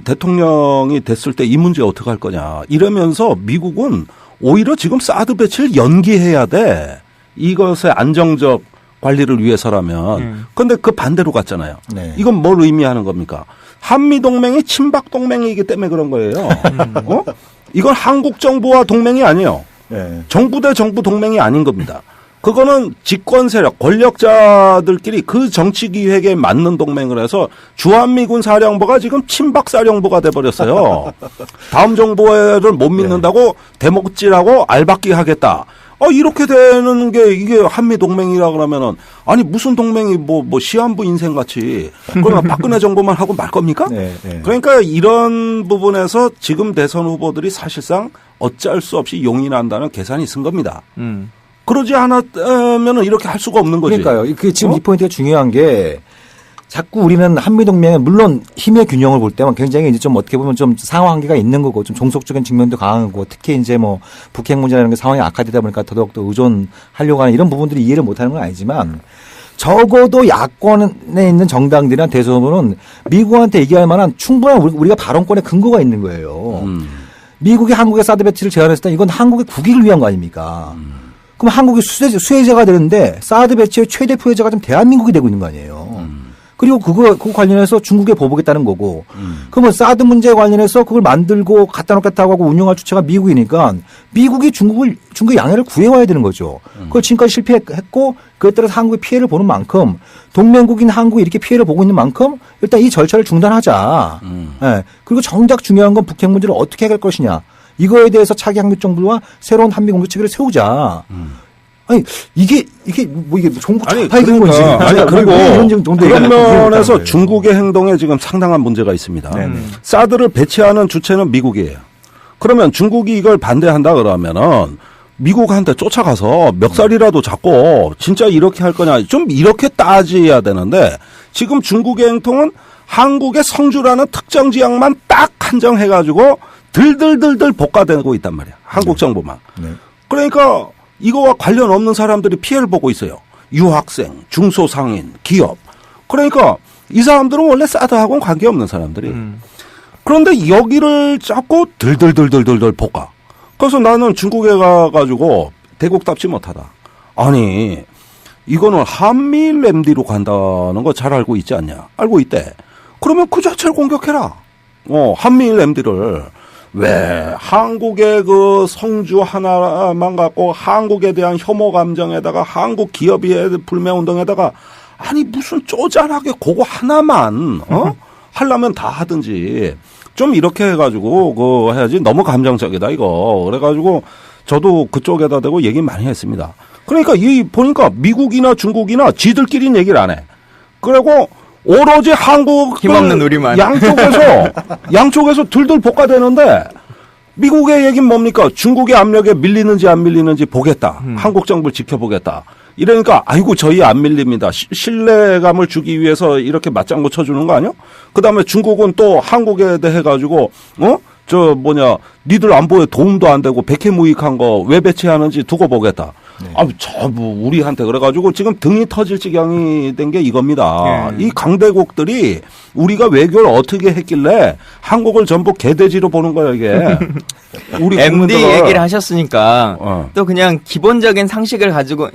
Speaker 3: 대통령이 됐을 때 이 문제 어떻게 할 거냐 이러면서 미국은 오히려 지금 사드 배치를 연기해야 돼. 이것의 안정적 관리를 위해서라면. 그런데 그 반대로 갔잖아요.
Speaker 1: 네.
Speaker 3: 이건 뭘 의미하는 겁니까? 한미동맹이 친박동맹이기 때문에 그런 거예요. 이건 한국 정부와 동맹이 아니에요.
Speaker 1: 네.
Speaker 3: 정부 대 정부 동맹이 아닌 겁니다. 그거는 집권 세력, 권력자들끼리 그 정치 기획에 맞는 동맹을 해서 주한미군 사령부가 지금 친박 사령부가 돼버렸어요. 다음 정부를 못 믿는다고 대목질하고 알박기 하겠다. 이렇게 되는 게 이게 한미동맹이라 그러면은 아니 무슨 동맹이 뭐 시한부 인생 같이 그러면 박근혜 정부만 하고 말 겁니까?
Speaker 1: 네, 네.
Speaker 3: 그러니까 이런 부분에서 지금 대선 후보들이 사실상 어쩔 수 없이 용인한다는 계산이 있은 겁니다. 그러지 않았면은 이렇게 할 수가 없는 거지.
Speaker 1: 그러니까요. 그 지금 이 포인트가 중요한 게 자꾸 우리는 한미동맹에 물론 힘의 균형을 볼 때만 굉장히 이제 좀 어떻게 보면 좀 상호 한계가 있는 거고 좀 종속적인 측면도 강한 거고 특히 이제 뭐 북핵 문제라는 게 상황이 악화되다 보니까 더더욱더 의존하려고 하는 이런 부분들이 이해를 못하는 건 아니지만 적어도 야권에 있는 정당들이나 대선 후보는 미국한테 얘기할 만한 충분한 우리가 발언권의 근거가 있는 거예요. 미국이 한국에 사드 배치를 제안했을 때 이건 한국의 국익을 위한 거 아닙니까? 그럼 한국이 수혜자가 되는데 사드 배치의 최대 피해자가 지금 대한민국이 되고 있는 거 아니에요. 그리고 그거 관련해서 중국에 보복했다는 거고. 그러면 사드 문제에 관련해서 그걸 만들고 갖다 놓겠다고 하고 운영할 주체가 미국이니까 미국이 중국의 양해를 구해와야 되는 거죠. 그걸 지금까지 실패했고 그에 따라서 한국의 피해를 보는 만큼 동맹국인 한국이 이렇게 피해를 보고 있는 만큼 일단 이 절차를 중단하자. 네. 그리고 정작 중요한 건 북핵 문제를 어떻게 해결할 것이냐. 이거에 대해서 차기 한국 정부와 새로운 한미 공조 체계를 세우자. 아니 이게 정부 좌파의 건지.
Speaker 3: 아니 그리고 그런 면에서 중국의 행동에 지금 상당한 문제가 있습니다. 사드를 배치하는 주체는 미국이에요. 그러면 중국이 이걸 반대한다 그러면은 미국한테 쫓아가서 멱살이라도 잡고 진짜 이렇게 할 거냐 좀 이렇게 따져야 되는데 지금 중국의 행동은 한국의 성주라는 특정 지역만 딱 한정해가지고 들들들들 볶아대고 있단 말이야. 한국 정부만.
Speaker 1: 네.
Speaker 3: 그러니까 이거와 관련 없는 사람들이 피해를 보고 있어요. 유학생, 중소상인, 기업. 그러니까 이 사람들은 원래 사드하고는 관계없는 사람들이. 그런데 여기를 자꾸 들들들들들들 볶아. 그래서 나는 중국에 가가지고 대국답지 못하다. 아니 이거는 한미일 MD로 간다는 거 잘 알고 있지 않냐. 알고 있대. 그러면 그 자체를 공격해라. 한미일 MD를. 왜 한국의 그 성주 하나만 갖고 한국에 대한 혐오 감정에다가 한국 기업이 불매운동에다가 아니 무슨 쪼잔하게 그거 하나만 하려면 다 하든지 좀 이렇게 해가지고 그거 해야지 너무 감정적이다 이거. 그래가지고 저도 그쪽에다 대고 얘기 많이 했습니다. 그러니까 보니까 미국이나 중국이나 지들끼리는 얘기를 안 해. 그리고 오로지 한국
Speaker 2: 힘없는 우리만
Speaker 3: 양쪽에서 둘둘 볶아대는데 미국의 얘기는 뭡니까? 중국의 압력에 밀리는지 안 밀리는지 보겠다. 한국 정부를 지켜보겠다. 이러니까 아이고 저희 안 밀립니다. 신뢰감을 주기 위해서 이렇게 맞장구 쳐주는 거 아니야? 그다음에 중국은 또 한국에 대해 가지고 니들 안보에 도움도 안 되고 백해무익한 거 왜 배치하는지 두고 보겠다. 네. 우리한테 그래가지고 지금 등이 터질 지경이 된 게 이겁니다. 이 강대국들이 우리가 외교를 어떻게 했길래 한국을 전부 개돼지로 보는 거야 이게.
Speaker 2: 우리 MD 얘기를 하셨으니까 또 그냥 기본적인 상식을 가지고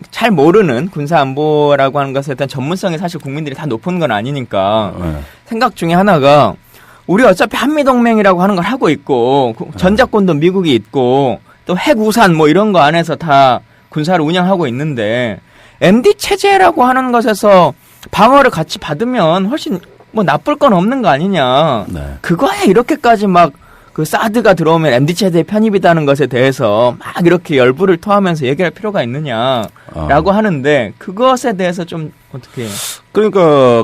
Speaker 2: 잘 모르는 군사 안보라고 하는 것에 대한 전문성이 사실 국민들이 다 높은 건 아니니까 생각 중에 하나가 우리 어차피 한미동맹이라고 하는 걸 하고 있고 전작권도 미국이 있고 또 핵우산 뭐 이런 거 안에서 다 군사를 운영하고 있는데 MD 체제라고 하는 것에서 방어를 같이 받으면 훨씬 뭐 나쁠 건 없는 거 아니냐. 네. 그거에 이렇게까지 막 그 사드가 들어오면 MD 체제에 편입이라는 것에 대해서 막 이렇게 열불을 토하면서 얘기할 필요가 있느냐라고 하는데 그것에 대해서 좀 어떻게 해요?
Speaker 3: 그러니까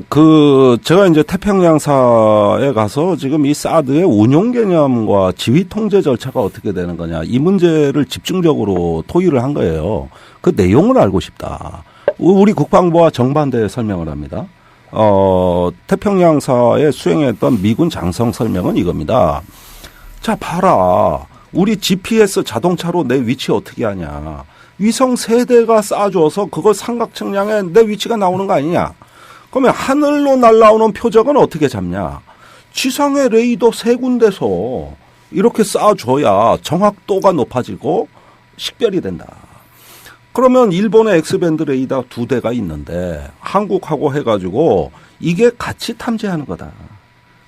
Speaker 3: 제가 이제 태평양사에 가서 지금 이 사드의 운용 개념과 지휘 통제 절차가 어떻게 되는 거냐 이 문제를 집중적으로 토의를 한 거예요. 그 내용을 알고 싶다. 우리 국방부와 정반대 설명을 합니다. 태평양사에 수행했던 미군 장성 설명은 이겁니다. 자, 봐라. 우리 GPS 자동차로 내 위치 어떻게 하냐. 위성 3대가 쏴줘서 그걸 삼각 측량에 내 위치가 나오는 거 아니냐. 그러면 하늘로 날아오는 표적은 어떻게 잡냐. 지상의 레이더 3군데서 이렇게 쏴줘야 정확도가 높아지고 식별이 된다. 그러면 일본의 X밴드 레이더 2대가 있는데 한국하고 해가지고 이게 같이 탐지하는 거다.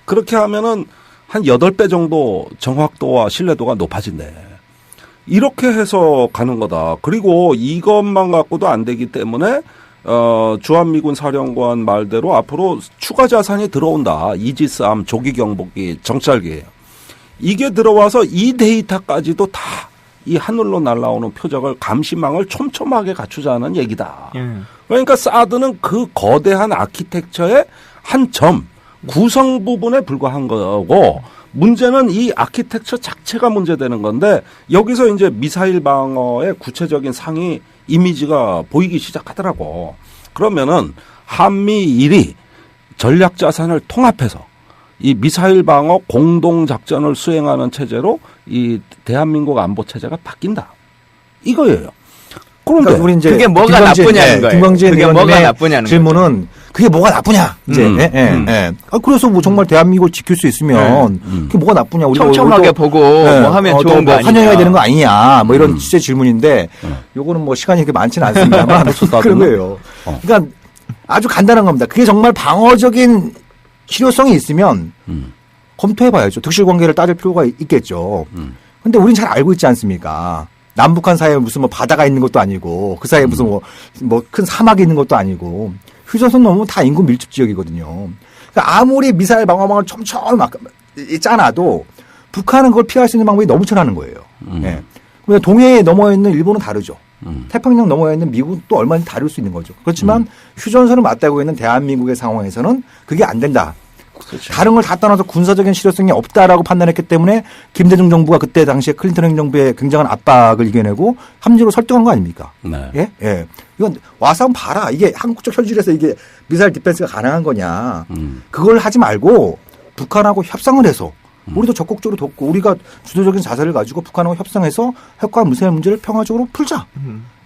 Speaker 3: 그렇게 하면은 한 8배 정도 정확도와 신뢰도가 높아진대. 이렇게 해서 가는 거다. 그리고 이것만 갖고도 안 되기 때문에 주한미군 사령관 말대로 앞으로 추가 자산이 들어온다. 이지스함, 조기경보기, 정찰기. 이게 들어와서 이 데이터까지도 다 이 하늘로 날아오는 표적을 감시망을 촘촘하게 갖추자는 얘기다. 그러니까 사드는 그 거대한 아키텍처의 한 점, 구성 부분에 불과한 거고 문제는 이 아키텍처 자체가 문제되는 건데 여기서 이제 미사일 방어의 구체적인 상위 이미지가 보이기 시작하더라고. 그러면은 한미일이 전략 자산을 통합해서 이 미사일 방어 공동 작전을 수행하는 체제로 이 대한민국 안보 체제가 바뀐다. 이거예요. 그런데
Speaker 1: 그러니까 우리 이제
Speaker 2: 그게 뭐가 나쁘냐는 거예요.
Speaker 1: 김광진
Speaker 2: 그게 뭐가 나쁘냐는
Speaker 1: 질문은 거죠. 그게 뭐가 나쁘냐? 이제 그래서 뭐 정말 대한민국을 지킬 수 있으면 그게 뭐가 나쁘냐? 우리가
Speaker 2: 촘촘하게 보고 뭐 하면 좋은 거 아니냐?
Speaker 1: 환영해야 되는 거 아니냐? 뭐 이런 취재 질문인데 요거는 뭐 시간이 그렇게 많지는 않습니다만 그런 거예요. 그러니까 아주 간단한 겁니다. 그게 정말 방어적인 실효성이 있으면 검토해봐야죠. 득실관계를 따질 필요가 있겠죠. 근데 우린 잘 알고 있지 않습니까? 남북한 사이에 무슨 뭐 바다가 있는 것도 아니고 그 사이에 무슨 뭐 큰 사막이 있는 것도 아니고 휴전선 넘으면 다 인구 밀집 지역이거든요. 그러니까 아무리 미사일 방어망을 촘촘히 막 짜놔도 북한은 그걸 피할 수 있는 방법이 너무 천하는 거예요. 예. 동해에 넘어 있는 일본은 다르죠. 태평양 넘어에 있는 미국은 또 얼마나 다를 수 있는 거죠. 그렇지만 휴전선을 맞대고 있는 대한민국의 상황에서는 그게 안 된다. 그렇죠. 다른 걸 다 떠나서 군사적인 실효성이 없다라고 판단했기 때문에 김대중 정부가 그때 당시에 클린턴 행정부의 굉장한 압박을 이겨내고 함정으로 설득한 거 아닙니까?
Speaker 3: 네.
Speaker 1: 예? 예. 이건 와서 한번 봐라. 이게 한국적 현실에서 이게 미사일 디펜스가 가능한 거냐. 그걸 하지 말고 북한하고 협상을 해서 우리도 적극적으로 돕고 우리가 주도적인 자세를 가지고 북한하고 협상해서 핵과 미사일 문제를 평화적으로 풀자.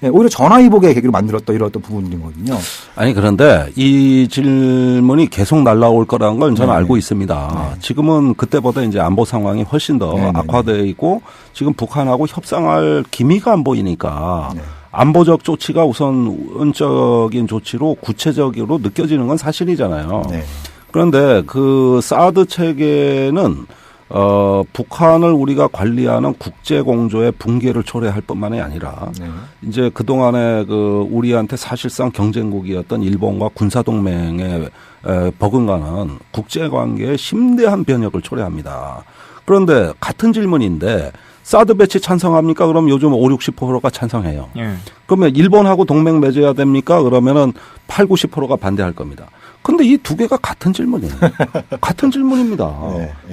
Speaker 1: 예, 오히려 전화위복의 계기로 만들었던 이런 부분이거든요.
Speaker 3: 아니 그런데 이 질문이 계속 날라올 거라는 걸 저는 알고 있습니다.
Speaker 1: 네. 지금은
Speaker 3: 그때보다 이제 안보 상황이 훨씬 더 악화되어 있고 지금 북한하고 협상할 기미가 안 보이니까 안보적 조치가 우선적인 조치로 구체적으로 느껴지는 건 사실이잖아요. 네. 그런데 그 사드 체계는 북한을 우리가 관리하는 국제공조의 붕괴를 초래할 뿐만이 아니라 이제 그동안에 그 우리한테 사실상 경쟁국이었던 일본과 군사동맹에 버금가는 국제관계의 심대한 변혁을 초래합니다. 그런데 같은 질문인데 사드 배치 찬성합니까? 그럼 요즘 50-60%가 찬성해요. 그러면 일본하고 동맹 맺어야 됩니까? 그러면은 80-90%가 반대할 겁니다. 근데 이 두 개가 같은 질문이에요. 같은 질문입니다.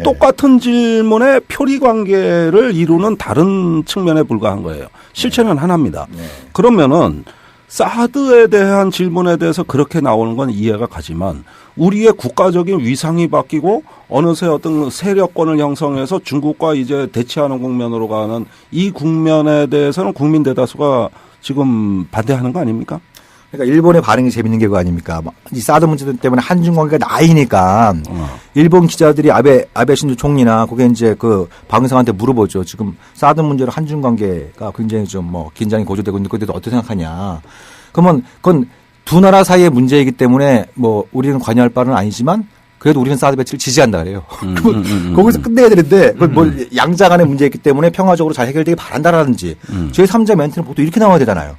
Speaker 3: 똑같은 질문에 표리 관계를 이루는 다른 측면에 불과한 거예요. 실체는 하나입니다. 그러면은 사드에 대한 질문에 대해서 그렇게 나오는 건 이해가 가지만 우리의 국가적인 위상이 바뀌고 어느새 어떤 세력권을 형성해서 중국과 이제 대치하는 국면으로 가는 이 국면에 대해서는 국민 대다수가 지금 반대하는 거 아닙니까?
Speaker 1: 그러니까 일본의 반응이 재밌는 게 그거 아닙니까? 이 사드 문제 때문에 한중 관계가 나이니까 일본 기자들이 아베 신조 총리나 그게 이제 그 방송한테 물어보죠. 지금 사드 문제로 한중 관계가 굉장히 좀 뭐 긴장이 고조되고 있는데 그때도 어떻게 생각하냐? 그러면 그건 두 나라 사이의 문제이기 때문에 뭐 우리는 관여할 바는 아니지만 그래도 우리는 사드 배치를 지지한다 그래요. 거기서 끝내야 되는데 그걸 뭐 양자 간의 문제이기 때문에 평화적으로 잘 해결되길 바란다라든지 제3자 멘트는 보통 이렇게 나와야 되잖아요.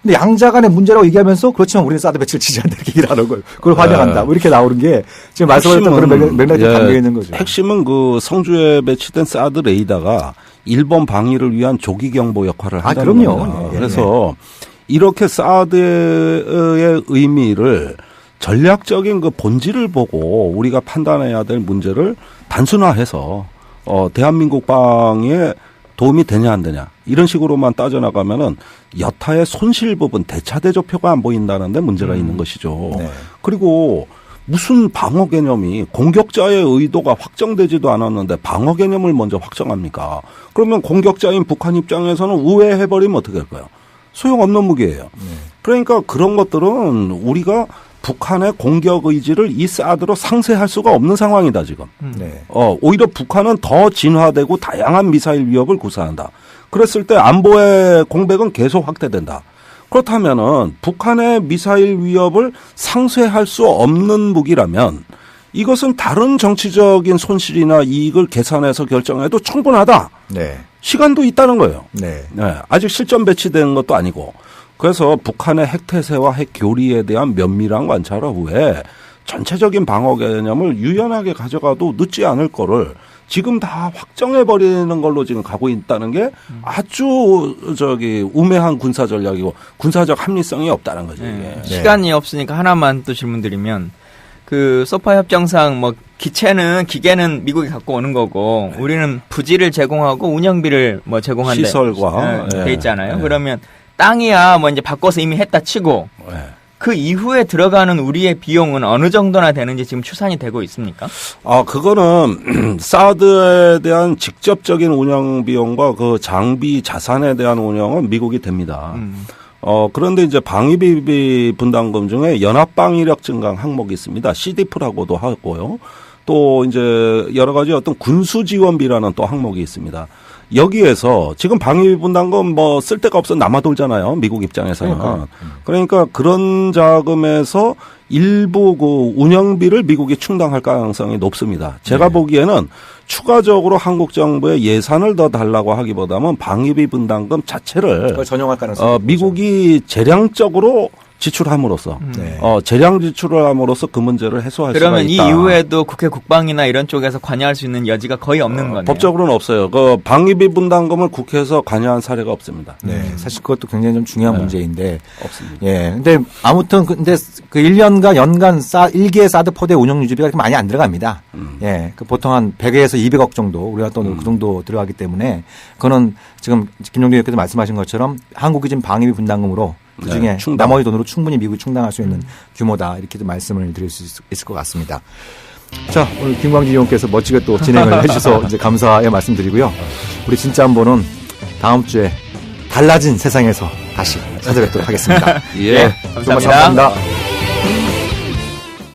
Speaker 1: 근데 양자 간의 문제라고 얘기하면서 그렇지만 우리는 사드 배치를 지지한다 이렇게 얘기를 하는 걸 그걸 환영한다. 뭐 이렇게 나오는 게 지금 말씀하셨던 그런 맥락이 담겨 있는 거죠.
Speaker 3: 핵심은 그 성주에 배치된 사드 레이더가 일본 방위를 위한 조기 경보 역할을 한다는 겁니다. 그래서 이렇게 사드의 의미를 전략적인 그 본질을 보고 우리가 판단해야 될 문제를 단순화해서 대한민국 방위에 도움이 되냐 안 되냐 이런 식으로만 따져나가면은 여타의 손실 부분 대차대조표가 안 보인다는데 문제가 있는 것이죠. 그리고 무슨 방어 개념이 공격자의 의도가 확정되지도 않았는데 방어 개념을 먼저 확정합니까? 그러면 공격자인 북한 입장에서는 우회해버리면 어떻게 할까요? 소용없는 무기예요. 그러니까 그런 것들은 우리가 북한의 공격 의지를 이 사드로 상쇄할 수가 없는 상황이다 지금. 오히려 북한은 더 진화되고 다양한 미사일 위협을 구사한다. 그랬을 때 안보의 공백은 계속 확대된다. 그렇다면은 북한의 미사일 위협을 상쇄할 수 없는 무기라면 이것은 다른 정치적인 손실이나 이익을 계산해서 결정해도 충분하다.
Speaker 1: 네.
Speaker 3: 시간도 있다는 거예요.
Speaker 1: 네.
Speaker 3: 네. 아직 실전 배치된 것도 아니고. 그래서 북한의 핵태세와 핵교리에 대한 면밀한 관찰 후에 전체적인 방어 개념을 유연하게 가져가도 늦지 않을 거를 지금 다 확정해버리는 걸로 지금 가고 있다는 게 아주 우매한 군사 전략이고 군사적 합리성이 없다는 거죠.
Speaker 2: 네. 시간이 없으니까 하나만 또 질문드리면 그 소파 협정상 뭐 기계는 미국이 갖고 오는 거고 네. 우리는 부지를 제공하고 운영비를 뭐 제공한다.
Speaker 3: 시설과
Speaker 2: 돼 있잖아요. 그러면 땅이야 뭐 이제 바꿔서 이미 했다 치고 그 이후에 들어가는 우리의 비용은 어느 정도나 되는지 지금 추산이 되고 있습니까?
Speaker 3: 그거는 사드에 대한 직접적인 운영 비용과 그 장비 자산에 대한 운영은 미국이 됩니다. 그런데 이제 방위비 분담금 중에 연합방위력 증강 항목이 있습니다. CDF라고도 하고요. 또 이제 여러 가지 어떤 군수 지원비라는 또 항목이 있습니다. 여기에서 지금 방위비 분담금 뭐 쓸 데가 없어 남아돌잖아요. 미국 입장에서는. 그러니까 그런 자금에서 일부 그 운영비를 미국이 충당할 가능성이 높습니다. 제가 보기에는 추가적으로 한국 정부에 예산을 더 달라고 하기보다는 방위비 분담금 자체를
Speaker 1: 전용할 가능성이
Speaker 3: 미국이 재량적으로 지출함으로써 재량 지출을 함으로써 그 문제를 해소할 수가 있다.
Speaker 2: 그러면 이 이후에도 국회 국방이나 이런 쪽에서 관여할 수 있는 여지가 거의 없는 거네요.
Speaker 3: 법적으로는 없어요. 그 방위비 분담금을 국회에서 관여한 사례가 없습니다.
Speaker 1: 네, 사실 그것도 굉장히 좀 중요한 문제인데
Speaker 3: 없습니다.
Speaker 1: 예, 근데 아무튼 근데 그 1년간 연간 1기의 사드 포대 운영 유지비가 그렇게 많이 안 들어갑니다. 예, 그 보통 한 100에서 200억 정도 우리가 또 그 정도 들어가기 때문에 그거는 지금 김종대 의원께서 말씀하신 것처럼 한국이 지금 방위비 분담금으로 그중에 나머지 돈으로 충분히 미국이 충당할 수 있는 규모다 이렇게도 말씀을 드릴 수 있을 것 같습니다. 자, 오늘 김광진 의원께서 멋지게 또 진행을 해주셔서 이제 감사의 말씀드리고요. 우리 진짜 한번은 다음 주에 달라진 세상에서 다시 찾아뵙도록 하겠습니다.
Speaker 2: 예, 감사합니다.